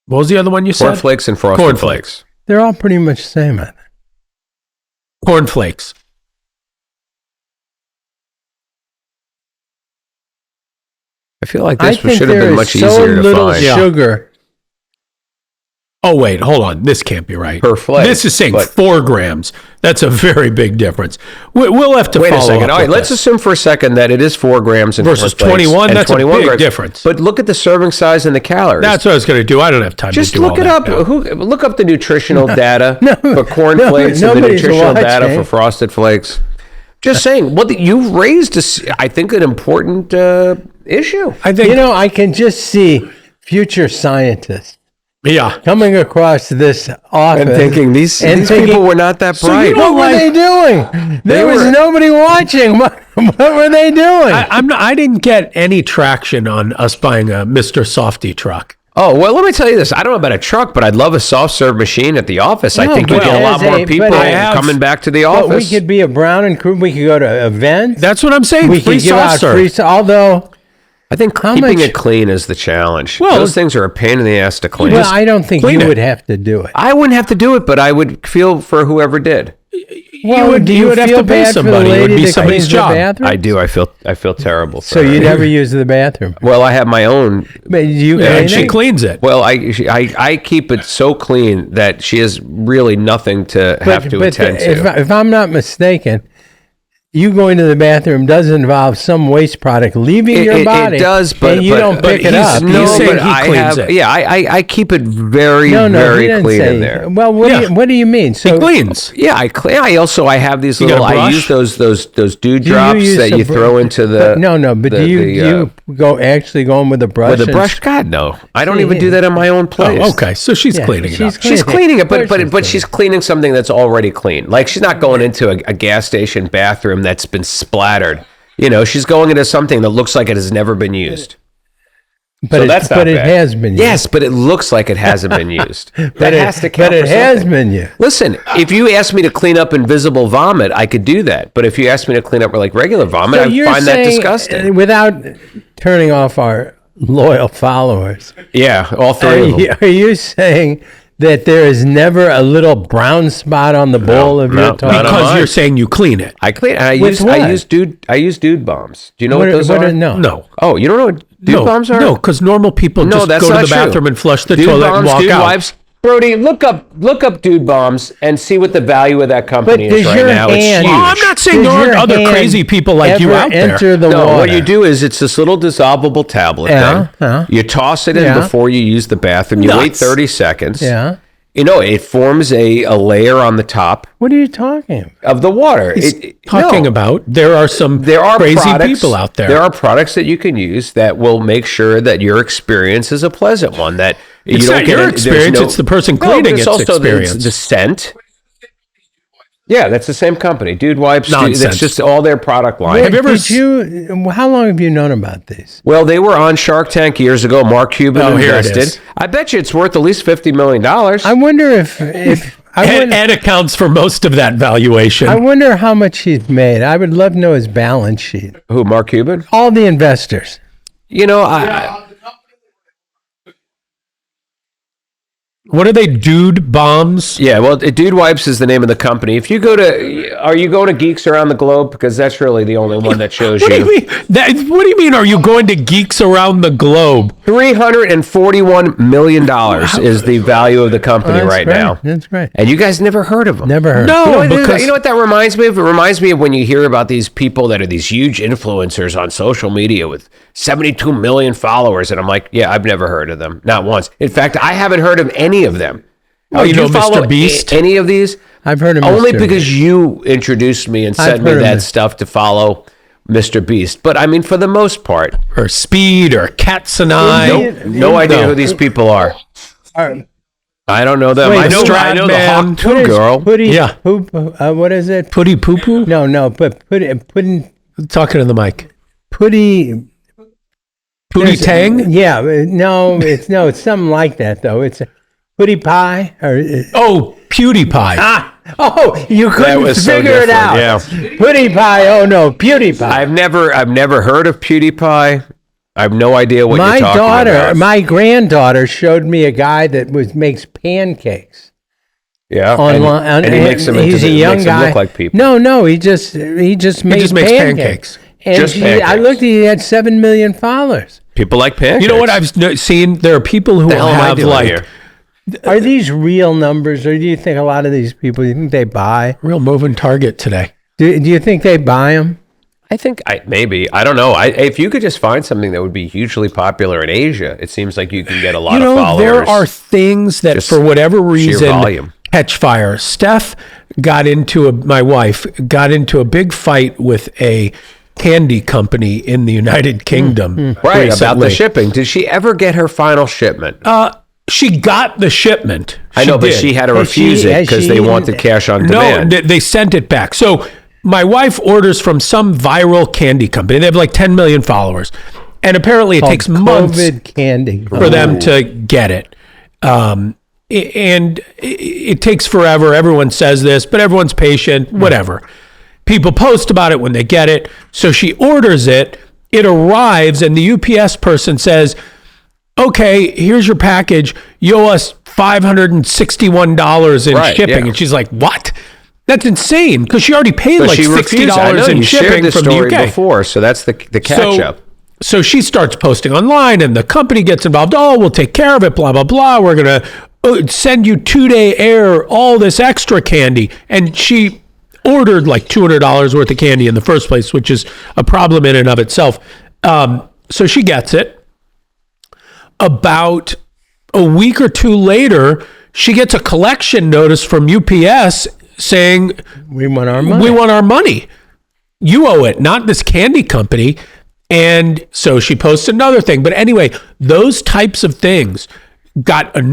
was the other one you said? Cornflakes and Frosted Corn Flakes. they're all pretty much the same, I think. Corn flakes. I feel like I this think should have there been is much so easier to little find. sugar. Oh, wait, hold on. This can't be right. Per flake, This is saying but- 4 grams. That's a very big difference. We'll have to Wait a follow second. up All right, with let's this. assume for a second that it is 4 grams in Versus cornflakes 21, and that's a big grams. difference. But look at the serving size and the calories. That's what I was going to do. I don't have time Just to do look all it that up. now. Look up the nutritional data for cornflakes and the nobody's nutritional data watching. for Frosted Flakes. Just saying, you've raised, I think, an important issue. I think, I can just see future scientists yeah. coming across this office And thinking these people were not that bright. What were they doing? There was nobody watching. What were they doing? I didn't get any traction on us buying a Mr. Softy truck. Oh, well, let me tell you this. I don't know about a truck, but I'd love a soft serve machine at the office. I No, think you'd but get a lot as more a- people but I have- coming back to the But we office. could be a Brown and Crew. We could go to events. That's what I'm saying. We Free could give soft out serve. free. Although, I think How keeping much- it clean is the challenge. Well, Those things are a pain in the ass to clean. well, I don't think clean you it. would have to do it. I wouldn't have to do it, but I would feel for whoever did. Well, do you would have feel to pay bad for the somebody. It would lady be that somebody's cleans the job. bathroom? I do. I feel terrible. For So her. you never use the bathroom. Well, I have my own. But you And she anything? cleans it. Well, I keep it so clean that she has really nothing to have to attend to. If I'm not mistaken, you going to the bathroom does involve some waste product leaving your body. It does, but and you don't pick it he's- up. he's No, saying but he I cleans have. it. Yeah, I keep it very, no, he very didn't clean say. in there. Well, what do you mean? So He cleans. Yeah, I clean. I also have these You got little. a I brush? use those do you dewdrops use that a you br- throw into the. But no. But the- do you the, you go actually going with a brush? with a and- brush? God, no. I don't See, even do that in my own place. Oh, okay. So she's Yeah, cleaning it she's up. She's cleaning it, Of course but she's cleaning something that's already clean. Like she's not going into a gas station bathroom that's been splattered. You know, she's going into something that looks like it has never been used. But So it, that's not but it bad. has been used. Yes, but it looks like it hasn't been used. That but it, has to count but it for has something. been used. Listen, if you ask me to clean up invisible vomit, I could do that. But if you ask me to clean up like regular vomit, I you're find that saying, disgusting. Without turning off our loyal followers, Yeah, all three of them. are you saying that there is never a little brown spot on the bowl of no, your not toilet? on Because mine. you're saying you clean it. I clean. I With what? use dude bombs. Do you know what those What are? no. No. Oh, you don't know what dude bombs are? No, because normal people No, just that's go to not the true. bathroom and flush the Dude toilet bombs, and walk dude out. wipes. Brody, look up Dude Bombs and see what the value of that company But is does right your now. It's hand- huge. Oh, I'm not saying Does there aren't your other hand crazy people like you ever out there. enter the No, water? what you do is it's this little dissolvable tablet Yeah, thing. yeah. You toss it in Yeah. before you use the bathroom. You wait Nuts. 30 seconds. Yeah. You know, it forms a layer on the top What are you talking about? of the water. Talking No. about there are some There are crazy products, people out there. There are products that you can use that will make sure that your experience is a pleasant one. That It's you don't not get your there's experience, it's the person cleaning there's its also experience. the scent. Yeah, that's the same company. Dude Wipes. Nonsense. That's just all their product line. Have you ever How long have you known about these? Well, they were on Shark Tank years ago. Mark Cuban Oh, here it invested. is. I bet you it's worth at least $50 million. I wonder if Ed accounts for most of that valuation. I wonder how much he's made. I would love to know his balance sheet. Who, Mark Cuban? All the investors. You know, What are they, Dude Bombs? yeah, well, Dude Wipes is the name of the company. If you go to, are you going to Geeks Around the Globe? Because that's really the only one that shows What do you. you mean? What do you mean? Are you going to Geeks Around the Globe? $341 million is the value of the company That's right right. now. That's right. And you guys never heard of them. Never heard. No, You know, because you know what that reminds me of? It reminds me of when you hear about these people that are these huge influencers on social media with 72 million followers. And I'm like, yeah, I've never heard of them. Not once. In fact, I haven't heard of any of them. Oh, you Did know follow Mr. Beast? any of these? I've heard of Only Mr. because Beast. you introduced me and I've sent me heard of that Mr. stuff to follow Mr. Beast. But I mean, for the most part, or Speed or Cats and I. no idea who these people are. I don't know them. Wait, I know the Stratman. Hawk What 2 is girl. Putty, Yeah. Poop, what is it? Putty Poo Poo? No, but pudding, Talking to the mic. putty. Pootie Tang? Yeah, it's something like that though. It's a putty pie or Oh, PewDiePie. you couldn't was so figure it different, out. yeah. Putty pie. Oh no, PewDiePie. I've never heard of PewDiePie. I have no idea what My you're talking daughter, about. my granddaughter makes me a guy that makes pancakes yeah, online. and he makes them. He's a young makes guy. Them look like people. No, he just makes just makes pancakes. And Just I pancakes. looked, he had 7 million followers. People like pancakes. You know what seen? There are people who the hell am I have doing like here? Are these real numbers, or do you think a lot of these people? Do you think they buy? real moving target today. Do you think they buy them? I think maybe I don't know. If you could just find something that would be hugely popular in Asia, it seems like you can get a lot You of know, followers. there are things that Just for whatever sheer reason volume. catch fire. Steph my wife got into a big fight with a candy company in the United Kingdom. right about the recently. shipping. Did she ever get her final shipment? She got the shipment. I know, but did. she had to Has refuse she- it has because she- they wanted cash on No, demand. they sent it back. So my wife orders from some viral candy company. They have like 10 million followers. And apparently it takes months COVID candy. for them to get it. And it takes forever. Everyone says this, but everyone's patient, whatever. People post about it when they get it. So she orders it. It arrives, and the UPS person says, okay, here's your package. You owe us $561 in Right, shipping. yeah. And she's like, what? That's insane, because she already paid But like she refused. I know, $60 in you shared shipping this from the story UK. before, so that's the catch up. So she starts posting online, and the company gets involved. Oh, we'll take care of it, blah, blah, blah. We're going to send you 2-day air, all this extra candy. And she ordered like $200 worth of candy in the first place, which is a problem in and of itself. So she gets it. About a week or two later, she gets a collection notice from UPS saying, We want our money. we want our money. You owe it, not this candy company. And so she posts another thing. But anyway, those types of things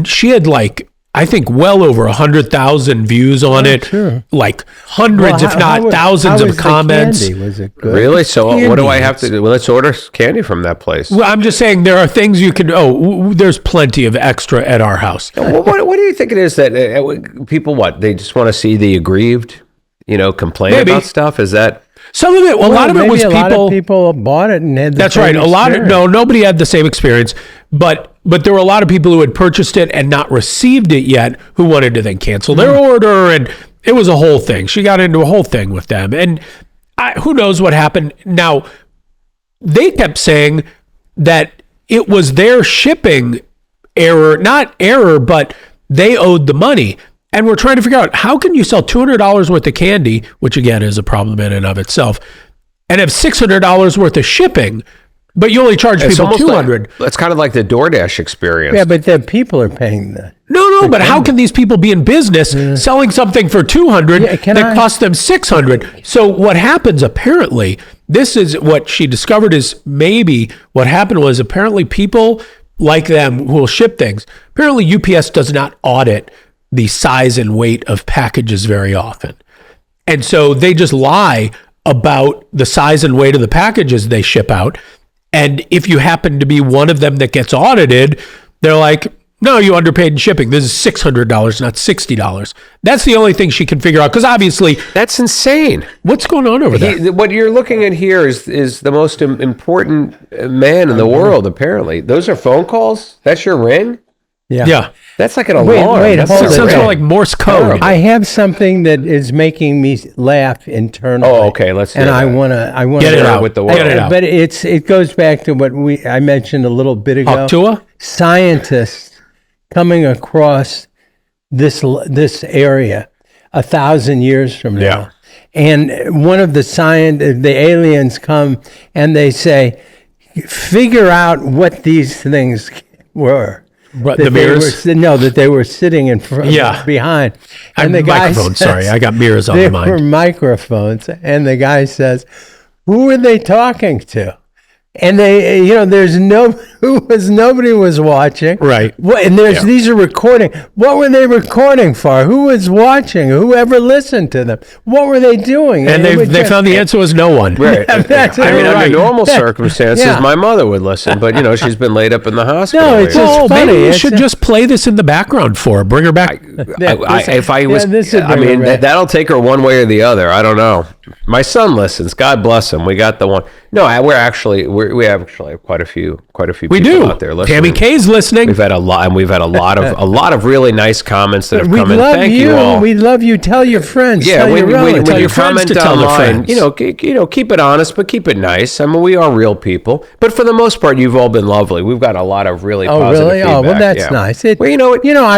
she had like, I think well over 100,000 views on it, sure. like hundreds, if not thousands how of was the comments. candy? Was it good? Really? So what do I Candy. have to do? Well, let's order candy from that place. Well, I'm just saying there are things you can, there's plenty of extra at our house. What do you think it is that people, they just want to see the aggrieved, complain Maybe. about stuff? Is that... Some of it, a lot of it maybe was a lot people. of people bought it and had the That's same right. experience. Nobody had the same experience, but there were a lot of people who had purchased it and not received it yet who wanted to then cancel their order. And it was a whole thing. She got into a whole thing with them. And who knows what happened. Now, they kept saying that it was their shipping error, not error, but they owed the money. And we're trying to figure out, how can you sell $200 worth of candy, which again is a problem in and of itself, and have $600 worth of shipping, but you only charge people $200. It's kind of like the DoorDash experience. Yeah, but the people are paying that. No, but how can these people be in business selling something for $200 that costs them $600? So what happens apparently, this is what she discovered, is maybe what happened was, apparently people like them who will ship things, apparently UPS does not audit the size and weight of packages very often. And so they just lie about the size and weight of the packages they ship out. And if you happen to be one of them that gets audited, they're like, no, you underpaid in shipping. This is $600, not $60. That's the only thing she can figure out. Because obviously, That's insane. what's going on over there? What you're looking at here is the most important man in the world, apparently. Those are phone calls? That's your ring? Yeah. That's like an alarm. wait, That's hold It on. a sounds ring. more like Morse code. I have something that is making me laugh internally. Oh, okay, let's hear And I that. want to Get it share out. with the world. Get it out. But it goes back to what I mentioned a little bit ago. Octua? Scientists coming across this area 1,000 years from now. Yeah. And one of the aliens come and they say, figure out what these things were. What, That the they mirrors? that they were sitting in front, behind. And the guy Microphones, says, sorry. I got mirrors on they my were mind. microphones, and the guy says, "Who are they talking to?" And they, there's nobody was watching. Right. What? And these are recording. What were they recording for? Who was watching? Who ever listened to them? What were they doing? And they found the answer was no one. Right. That's I mean, right. under normal circumstances, Yeah. my mother would listen, but she's been laid up in the hospital. No, it's lately. just Oh, funny. maybe we It's should a- just play this in the background for her. Bring her back. If I was, this would I bring mean, her back. that'll take her one way or the other. I don't know. My son listens. God bless him. We got the one. No, we actually have quite a few We people do. out there listening. Tammy K's listening. We've had a lot, and we've had a lot of really nice comments that have We come in. love Thank you all. We love you. Tell your friends. Yeah, tell your relatives. Tell when your you friends comment to tell their online, friends. keep it honest, but keep it nice. I mean, we are real people, but for the most part, you've all been lovely. We've got a lot of really Oh, positive really? feedback. Oh, well, that's yeah. nice. Well,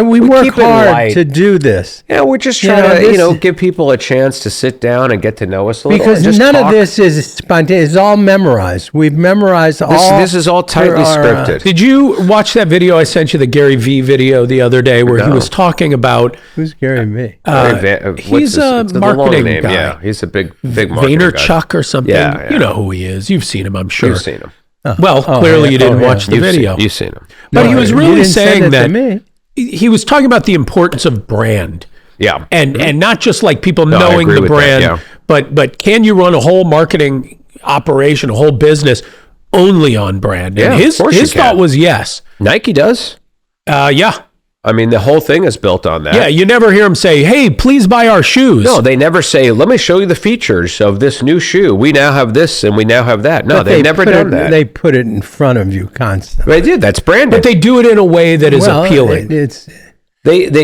We we work keep it hard light. to do this. Yeah, we're just You trying know, to, give people a chance to sit down and get to know us a little. Because and just none of talk. this is spontaneous. It's all memorized. We've memorized all. This is all tightly for our, scripted. Did you watch that video I sent you, the Gary V video the other day, where he No. was talking about Who's Gary V? he's a it's the marketing long name. guy. Yeah, he's a big marketing guy. Vaynerchuk or something? Yeah. You know who he is. You've seen him, I'm sure. You've seen him. Well, clearly you didn't yeah. watch the You've video. You've seen him. But he was You really didn't send saying it to that me. he was talking about the importance of brand. Yeah. And not just like people I knowing agree the with that, brand, yeah. but can you run a whole marketing operation, a whole business only on brand? Yeah, And of his course you thought can. was yes. Nike does. Yeah. I mean, the whole thing is built on that. Yeah. You never hear him say, hey, please buy our shoes. No, they never say, let me show you the features of this new shoe. We now have this and we now have that. No, But they've never put done it- that. They put it in front of you constantly. They did. That's branding. But they do it in a way that is Well, appealing. It's It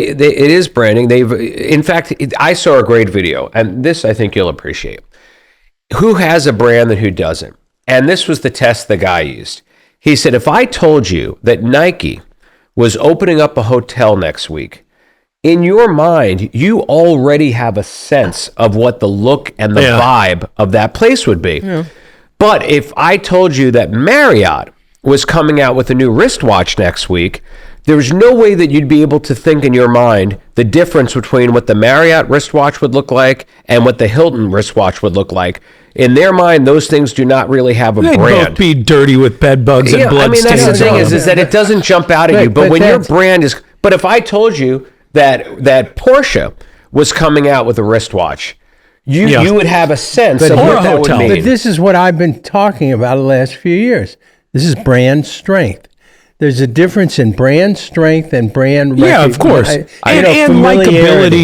is branding. In fact, I saw a great video, and this I think you'll appreciate. Who has a brand and who doesn't? And this was the test the guy used. He said, if I told you that Nike was opening up a hotel next week, in your mind, you already have a sense of what the look and the vibe of that place would be. Yeah. But if I told you that Marriott was coming out with a new wristwatch next week, there's no way that you'd be able to think in your mind the difference between what the Marriott wristwatch would look like and what the Hilton wristwatch would look like. In their mind, those things do not really have a They'd brand. both be dirty with bed bugs and blood I mean, that's the stains thing on is them. that it doesn't jump out at Right, you. But but when your that's- brand is, but if I told you that Porsche was coming out with a wristwatch, you would have a sense of or what a that would hotel. mean. But this is what I've been talking about the last few years. This is brand strength. There's a difference in brand strength and brand Yeah, of course. And familiarity.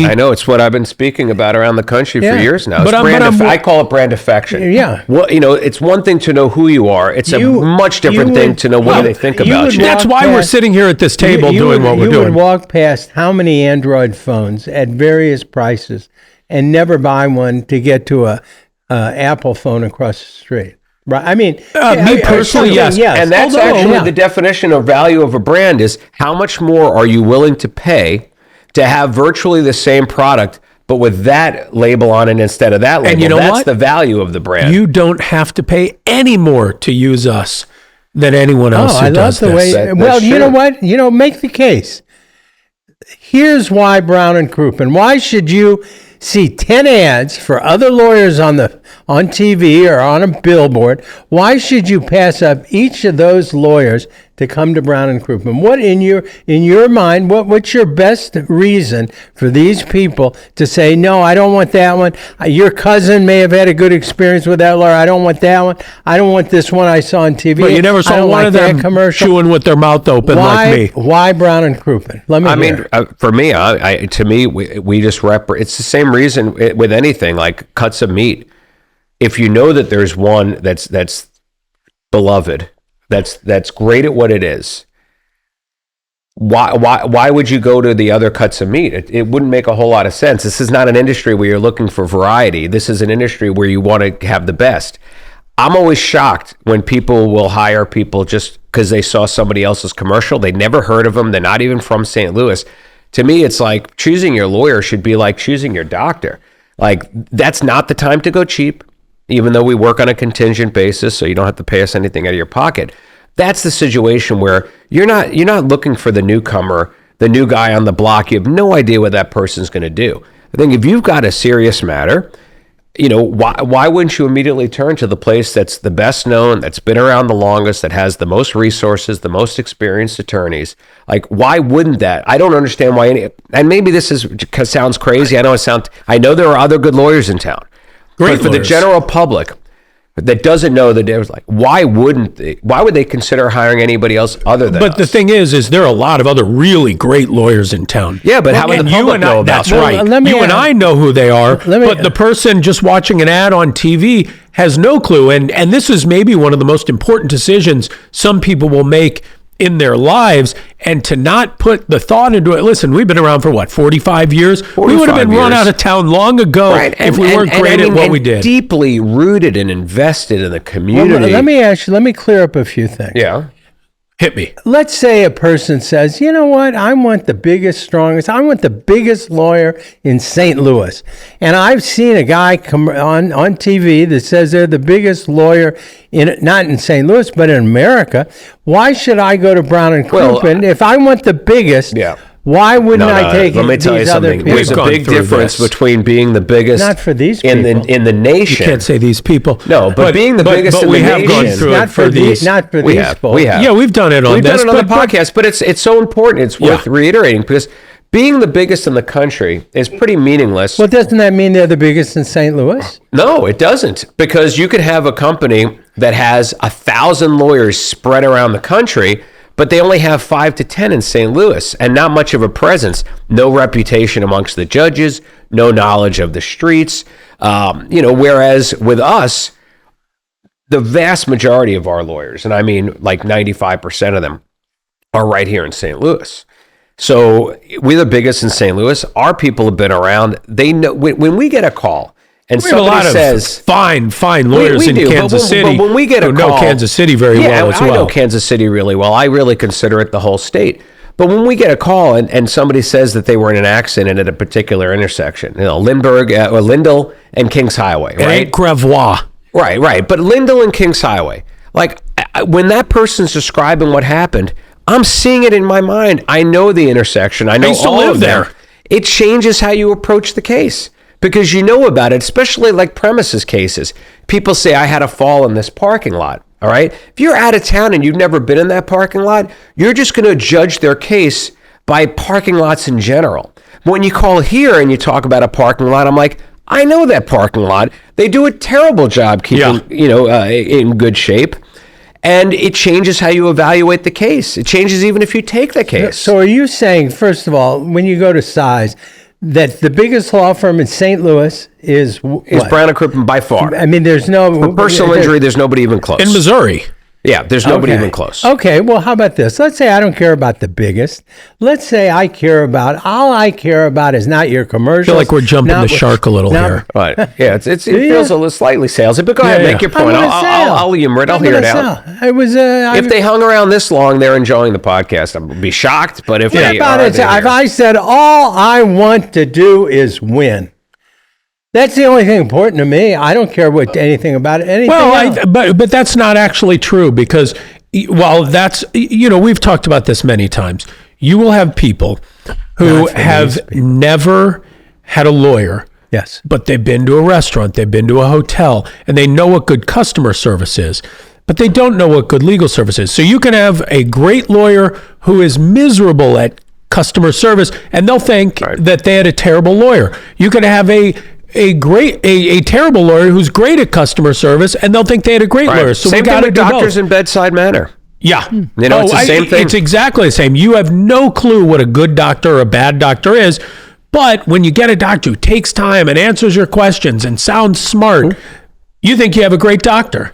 likability. I know it's what I've been speaking about around the country Yeah. for years now. But It's I'm- brand but I'm- I call it brand affection. Yeah. Well, it's one thing to know who you are. It's a You- much different you thing would- to know what well, they think you about would you. That's why we're past- sitting here at this table doing what we're you doing. would walk past how many Android phones at various prices and never buy one to get to a Apple phone across the street. Right? I mean, me personally, yes. And that's Although- actually yeah. the definition of value of a brand is how much more are you willing to pay to have virtually the same product, but with that label on it instead of that label. And you know that's what? the value of the brand. You don't have to pay any more to use us than anyone else Oh, who I love does the this. way. That's Well, you know true. what? Make the case. Here's why Brown and Crouppen. Why should you see 10 ads for other lawyers on TV or on a billboard? Why should you pass up each of those lawyers to come to Brown and Crouppen? What in your mind? What's your best reason for these people to say no? I don't want that one. Your cousin may have had a good experience with that lawyer. I don't want that one. I don't want this one I saw on TV. But you never I saw don't one like of that them commercial. chewing with their mouth open like me. Why Brown and Crouppen? Let me. I hear mean, it. for me, to me, we just it's the same reason with anything like cuts of meat. If you know that there's one that's beloved, that's great at what it is, why would you go to the other cuts of meat? It wouldn't make a whole lot of sense. This is not an industry where you're looking for variety. This is an industry where you want to have the best. I'm always shocked when people will hire people just because they saw somebody else's commercial. They never heard of them. They're not even from St. Louis. To me, it's like choosing your lawyer should be like choosing your doctor. Like, that's not the time to go cheap, even though we work on a contingent basis, so you don't have to pay us anything out of your pocket. That's the situation where you're not looking for the newcomer, the new guy on the block. You have no idea what that person's going to do. I think if you've got a serious matter, why wouldn't you immediately turn to the place that's the best known, that's been around the longest, that has the most resources, the most experienced attorneys? Like, why wouldn't that? I don't understand why and maybe this sounds crazy. I know there are other good lawyers in town. Great But for the lawyers. general public that doesn't know the difference, like, why would they consider hiring anybody else other than But the us? thing is there are a lot of other really great lawyers in town. Yeah, but how would And the you public and know I, about that's them? right. Let me You and ask- I know who they are, Let me- but the person just watching an ad on TV has no clue. And this is maybe one of the most important decisions some people will make in their lives, and to not put the thought into it. Listen, we've been around for 45 years? We would have been 45 run years. out of town long ago if we weren't great at what we did. Deeply rooted and invested in the Well, community. let me clear up a few things. Yeah. Hit me. Let's say a person says, you know what, I want the biggest, strongest, I want the biggest lawyer in St. Louis. And I've seen a guy come on TV that says they're the biggest lawyer not in St. Louis, but in America. Why should I go to Brown and Well, Crouppen? If I want the biggest, Yeah. why wouldn't I take let me these tell you other something. people? There's a gone big through difference this. between being the biggest Not for these in people. the nation. Can't say these people. No, but being the biggest but in we the have gone nation- through it for these. Not for We these have. folks. We have. Yeah, we've done it on We've this. done it on the but- podcast, but it's so important. It's worth Yeah. reiterating because being the biggest in the country is pretty meaningless. Well, doesn't that mean they're the biggest in St. Louis? No, it doesn't, because you could have a company that has 1,000 lawyers spread around the country, but they only have 5 to 10 in St. Louis and not much of a presence. No reputation amongst the judges, no knowledge of the streets. Whereas with us, the vast majority of our lawyers, and I mean like 95% of them, are right here in St. Louis. So we're the biggest in St. Louis. Our people have been around. They know when we get a call and We have a lot somebody of says, fine lawyers we in do, Kansas City. But when we get a who know call, Kansas City very well as I know well. Kansas City really well. I really consider it the whole state. But when we get a call and somebody says that they were in an accident at a particular intersection, Lindbergh or Lindell and Kings Highway, It ain't Crevois. Right. But Lindell and Kings Highway, like when that person's describing what happened, I'm seeing it in my mind. I know the intersection. I know used to all live of them. there. It changes how you approach the case because you know about it, especially like premises cases. People say, I had a fall in this parking lot. All right. If you're out of town and you've never been in that parking lot, you're just going to judge their case by parking lots in general. When you call here and you talk about a parking lot, I'm like, I know that parking lot. They do a terrible job keeping, in good shape. And it changes how you evaluate the case. It changes even if you take the case. So are you saying, first of all, when you go to size, that the biggest law firm in St. Louis is Is what? Brown and Crouppen by far. I mean, there's no For personal injury, there's nobody even close. In Missouri. Yeah, there's nobody Okay. even close. Okay, well, how about this? Let's say I don't care about the biggest. Let's say all I care about is not your commercials. I feel like we're jumping the shark a little here. Right. Yeah, it feels a little slightly salesy, but go ahead, Yeah, make your I'm point. gonna I'll humor it. I'll hear it out. It was If they hung around this long, they're enjoying the podcast. I would be shocked, but if What they about are, it? they're If here. I said all I want to do is win, that's the only thing important to me. I don't care what anything about it. Anything else. But that's not actually true because while that's we've talked about this many times. You will have people who have never had a lawyer. Yes. But they've been to a restaurant, they've been to a hotel, and they know what good customer service is, but they don't know what good legal service is. So you can have a great lawyer who is miserable at customer service, and they'll think that they had a terrible lawyer. You can have a terrible lawyer who's great at customer service, and they'll think they had a great lawyer. So Same we got thing to with do doctors both. in bedside manner. Yeah. It's the same thing. It's exactly the same. You have no clue what a good doctor or a bad doctor is. But when you get a doctor who takes time and answers your questions and sounds smart, you think you have a great doctor.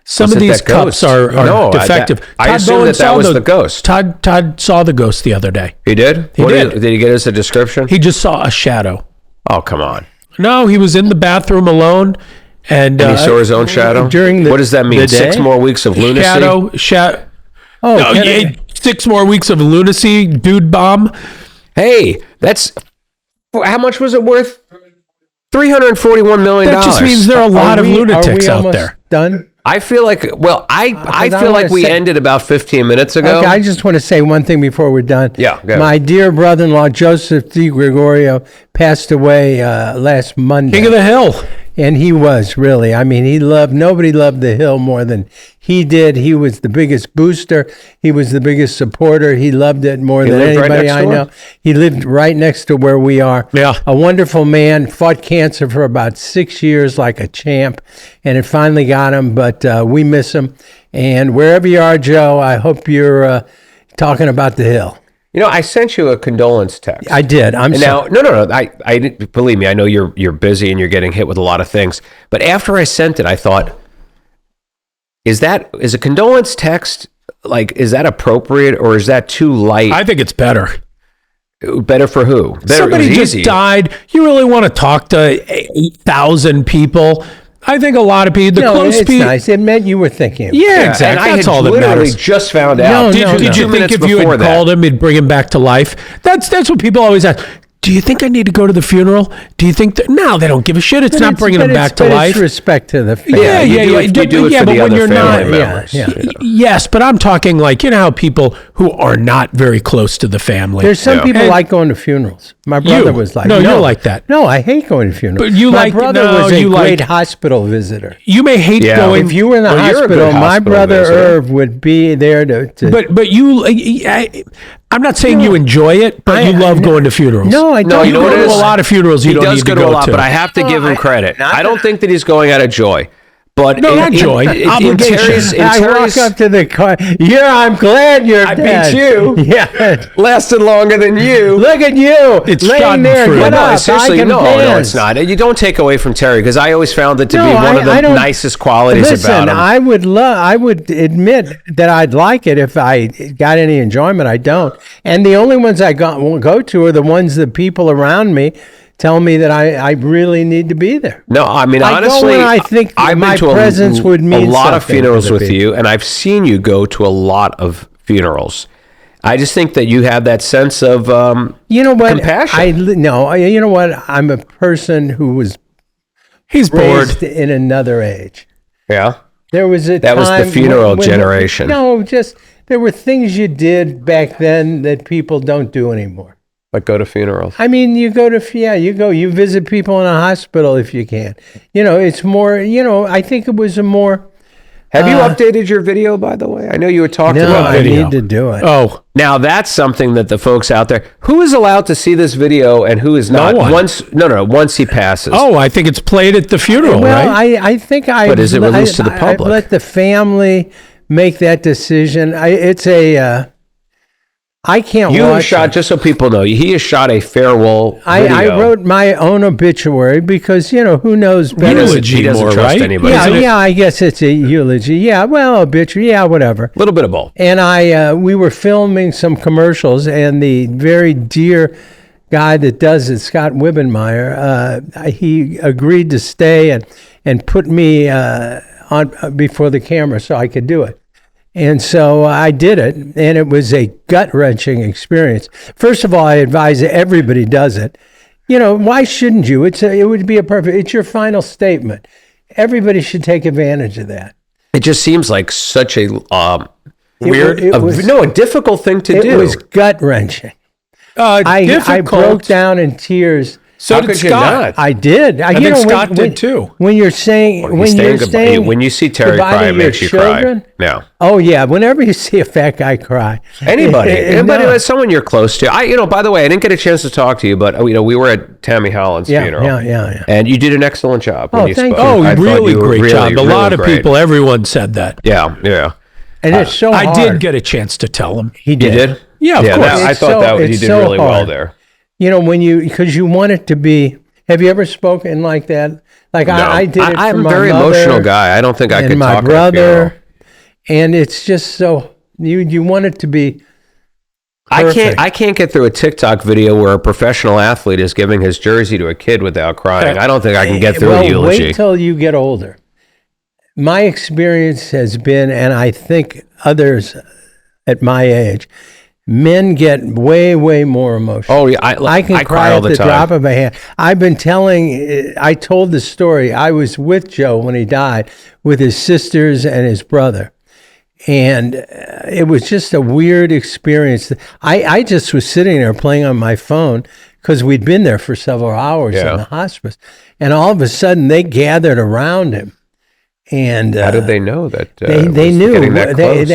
Some of these cups are defective. I assume that was the ghost. Todd saw the ghost the other day. He did? He did. Did he get us a description? He just saw a shadow. Oh, come on. No, he was in the bathroom alone. And he saw his own shadow? What does that mean? the day? 6 more weeks of lunacy? Oh, No, 6 more weeks of lunacy, dude bomb. Hey, that's... How much was it worth? $341 million. That just means there are a lot of lunatics out almost there. Done? I feel like, I feel like wanna we say- ended about 15 minutes ago. Okay, I just want to say one thing before we're done. Yeah, go ahead. My dear brother-in-law, Joseph D. Gregorio, passed away last Monday. King of the Hill. And he was really, I mean, nobody loved the Hill more than he did. He was the biggest booster. He was the biggest supporter. He loved it more than lived right anybody next I door? know. He lived right next to where we are. Yeah. A wonderful man, fought cancer for about 6 years like a champ, and it finally got him, but we miss him. And wherever you are, Joe, I hope you're talking about the Hill. I sent you a condolence text. I did. I'm Now, sorry. no. I didn't, believe me. I know you're busy and you're getting hit with a lot of things. But after I sent it, I thought, is a condolence text is that appropriate or is that too light? I think it's better. Better for who? Better, Somebody it was just easy. died. You really want to talk to 8,000 people? I think a lot of people, No, close it's people. nice. It meant you were thinking. Yeah, And exactly. I That's had all that literally matters. just found out. No, Did, no, did you Two think minutes if you had before that. called him, he'd bring him back to life? That's what people always ask. Do you think I need to go to the funeral? Do you think that? No, they don't give a shit. It's not bringing him back to life. It's respect to the family. Yeah, you do it for but the when other you're family not, members. Yeah. yes, but I'm talking like how people who are not very close to the family. There's some Yeah. people And- like going to funerals. My brother You. was like, No, you're like that. No, I hate going to funerals. But you my like- brother no, was a you great like- hospital visitor. You may hate Yeah. going. If you were in the Well, you're a good hospital, my hospital brother visitor. Irv would be there to But you, I'm not saying you enjoy it, but you love going to funerals. No, I don't. No, you know what go it to is? a lot of funerals. You He don't does need go to to a go lot, to. but I have to give him credit. not I don't think that he's going out of joy. But No, not joy. In Obligation. Terry's, I walk up to the car. Yeah, I'm glad you're I dead. beat you. Yeah. lasted longer than you. Look at you. It's laying there. schadenfreude. Get No, up. seriously, I can no, dance. it's not. You don't take away from Terry because I always found it to be No, one of the I don't- nicest qualities Listen, about him. I would admit that I'd like it if I got any enjoyment. I don't, and the only ones I won't go to are the ones that people around me tell me that I really need to be there. No, I mean, I go honestly, when I think I've my been to presence would mean a lot of something funerals to the with people. you, and I've seen you go to a lot of funerals. I just think that you have that sense of You know what? compassion. No. You know what? I'm a person who was He's bored. raised in another age. yeah. There was a That was the time funeral generation. No, just there were things you did back then that people don't do anymore. Like go to funerals. I mean, you visit people in a hospital if you can. It's more, I think it was a more, Have you updated your video, by the way? I know you were talking no, about I video. need to do it. Oh, Now that's something that the folks out there, who is allowed to see this video and who is not. one. Once he passes. I think it's played at the funeral, Well, right? I think But is it released to the public? I've let the family make that decision. It's a, I can't You watch shot, it. just so people know, he has shot a farewell I video. wrote my own obituary because, who knows better. Eulogy He doesn't more, trust right? anybody. Yeah, Isn't it? yeah, I guess it's a eulogy. Yeah, well, obituary, yeah, whatever. A little bit of both. And we were filming some commercials, and the very dear guy that does it, Scott Wibbenmeyer, he agreed to stay and put me on before the camera so I could do it. And so I did it, and it was a gut-wrenching experience. First of all, I advise that everybody does it. Why shouldn't you? It would be it's your final statement. Everybody should take advantage of that. It just seems like such a weird, a difficult thing to do. It was gut-wrenching. I Difficult. broke down in tears. So How did could you Scott. not? I did. I think Scott did too. When you're saying When you see Terry goodbye cry, to it your makes you children, cry. Yeah. Oh yeah. Whenever you see a fat guy cry, Anybody, No. someone you're close to. By the way, I didn't get a chance to talk to you, but we were at Tammy Holland's funeral. Yeah. And you did an excellent job when you thank spoke. you. Oh, I thought really you were great job. A really lot of great. people, everyone said that. Yeah. And it's so hard. I did get a chance to tell him. He You did. did? Yeah, of course. I It's thought so- that he it's did so really well hard. there. Because you want it to be. Have you ever spoken like that? Like No. I did it. I'm for a my very mother emotional guy. I don't think I and could my talk at a funeral. brother, and it's just so you want it to be. I Perfect. can't get through a TikTok video where a professional athlete is giving his jersey to a kid without crying. I don't think I can get through a eulogy. Wait till you get older. My experience has been, and I think others at my age, men get way, way more emotional. Oh yeah, I can cry cry all at the the time. drop of a hand. I told the story. I was with Joe when he died, with his sisters and his brother. And it was just a weird experience. I just was sitting there playing on my phone because we'd been there for several hours Yeah. in the hospice. And all of a sudden they gathered around him. And How did they know that? they was knew getting that close?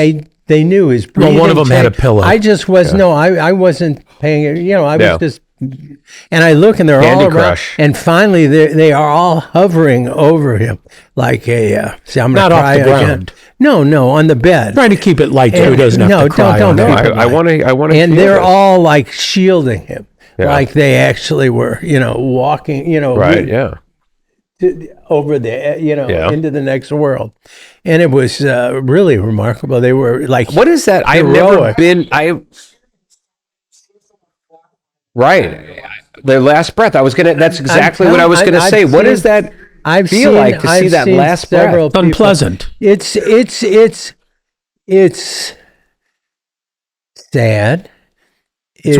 they knew his breathing. Well, one of them had a changed. pillow. I just was I wasn't paying. I was Yeah. just, and I look and they're Candy all around, Crush. and finally they are all hovering over him like a. See, I'm Not gonna off cry the again. ground. No, on the bed. Trying to keep it light so he doesn't have No, to cry. don't on do it. it. I want to. And they're all like shielding him, Yeah. like they actually were, walking, right. Yeah. over the, Yeah. into the next world. And it was really remarkable. They were like, What is that? I've never Heroic. been. Right. Their last breath. That's exactly what I was going to say. What does that I've feel seen, like to see I've that seen last several breath? It's people- unpleasant. It's sad. It's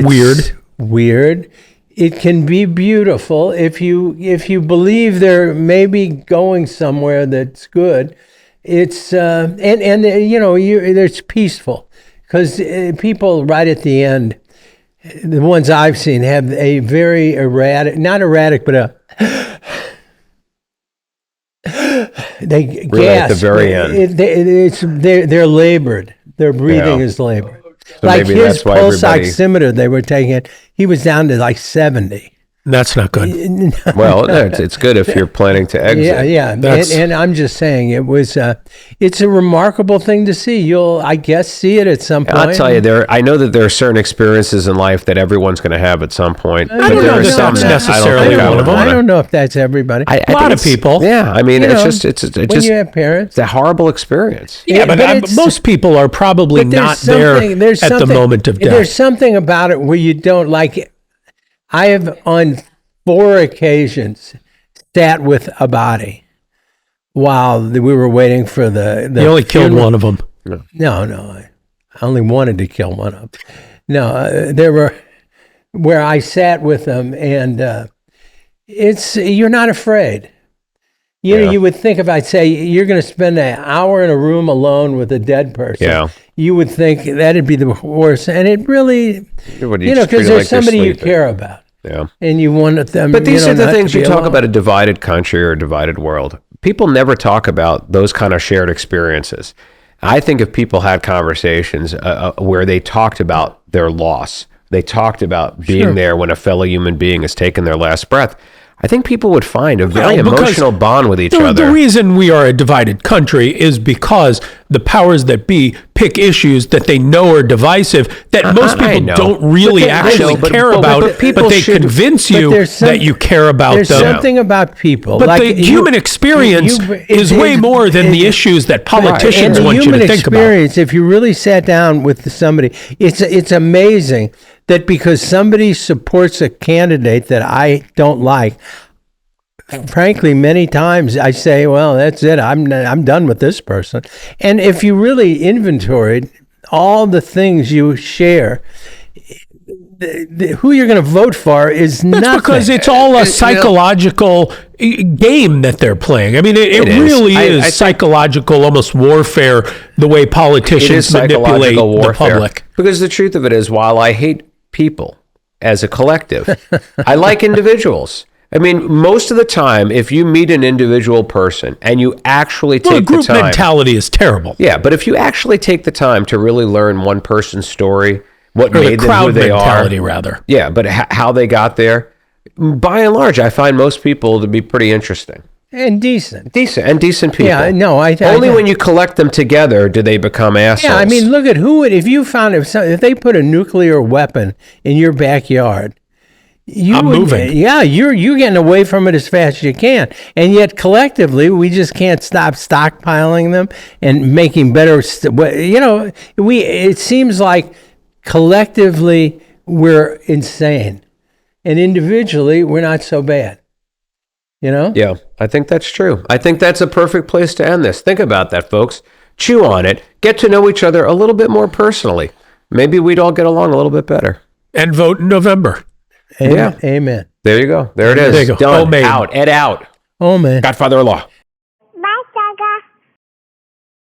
Weird. It can be beautiful if you believe they're maybe going somewhere that's good. It's it's peaceful because people right at the end, the ones I've seen have a very not erratic, but they Really at gasp. the very end. They're labored. Their breathing Yeah. is labored. So Like maybe his that's why pulse everybody. oximeter they were taking, he was down to like 70. That's not good. Well, it's good if you're planning to exit. Yeah. That's- And I'm just saying it was it's a remarkable thing to see. You'll, I guess, see it at some point. I'll tell you, I know that there are certain experiences in life that everyone's going to have at some point. I but don't there know are that some that's that necessarily I don't think I one would of them. I wanna- don't know if that's everybody. I A think lot of it's- people. Yeah, I mean, You it's know, just it's when just you have parents. it's a horrible experience. Yeah, but it's- most people are probably But not there at the moment of There's death. something about it where you don't like it. I have on 4 occasions sat with a body while we were waiting for the You only killed funeral. one of them. No, I only wanted to kill one of them. No, there were where I sat with them, and you're not afraid. You know, Yeah. you would think if I'd say you're going to spend an hour in a room alone with a dead person, Yeah. you would think that'd be the worst. And it really, Everybody you know, just treat because it there's like they're somebody you sleeping. care about, Yeah. and you want them. But these you know, are the not things to you be talk alone. about a divided country or a divided world. People never talk about those kind of shared experiences. I think if people had conversations where they talked about their loss, they talked about being Sure. there when a fellow human being has taken their last breath, I think people would find a very Well, because emotional bond with each The other. reason we are a divided country is because the powers that be pick issues that they know are divisive that most I people know. don't really But actually but- care but- about, but people but they should- convince but you there's some- that you care about There's them. something about people. But like the human experience is way more than the issues that politicians and the want you human to think about. experience, if you really sat down with somebody, it's amazing that because somebody supports a candidate that I don't like, frankly, many times I say, well, that's it. I'm done with this person. And if you really inventoried all the things you share, who you're going to vote for is That's nothing. because it's all a psychological game that they're playing. I mean, it It is. really I is think- psychological, almost warfare, the way It is politicians manipulate psychological the warfare. public. Because the truth of it is, while I hate people as a collective, I like individuals. I mean, most of the time, if you meet an individual person and you actually Well, take group the time, mentality is terrible. yeah, but if you actually take the time to really learn one person's story, what Or the made them who crowd they mentality, are, rather. yeah, but how they got there, by and large, I find most people to be pretty interesting, and decent. decent people. Yeah, no, Only when you collect them together do they become assholes. Yeah, I mean, look at who would, if you found, if they put a nuclear weapon in your backyard, I'm moving. Yeah, you're getting away from it as fast as you can. And yet collectively, we just can't stop stockpiling them and making better, it seems like collectively we're insane. And individually, we're not so bad. You know? Yeah, I think that's true. I think that's a perfect place to end this. Think about that, folks. Chew on it. Get to know each other a little bit more personally. Maybe we'd all get along a little bit better. And vote in November. Amen. Yeah. Amen. There you go. There it is. There you go. Done. Homemade. Out. Ed out. Oh, man. Godfather-in-law.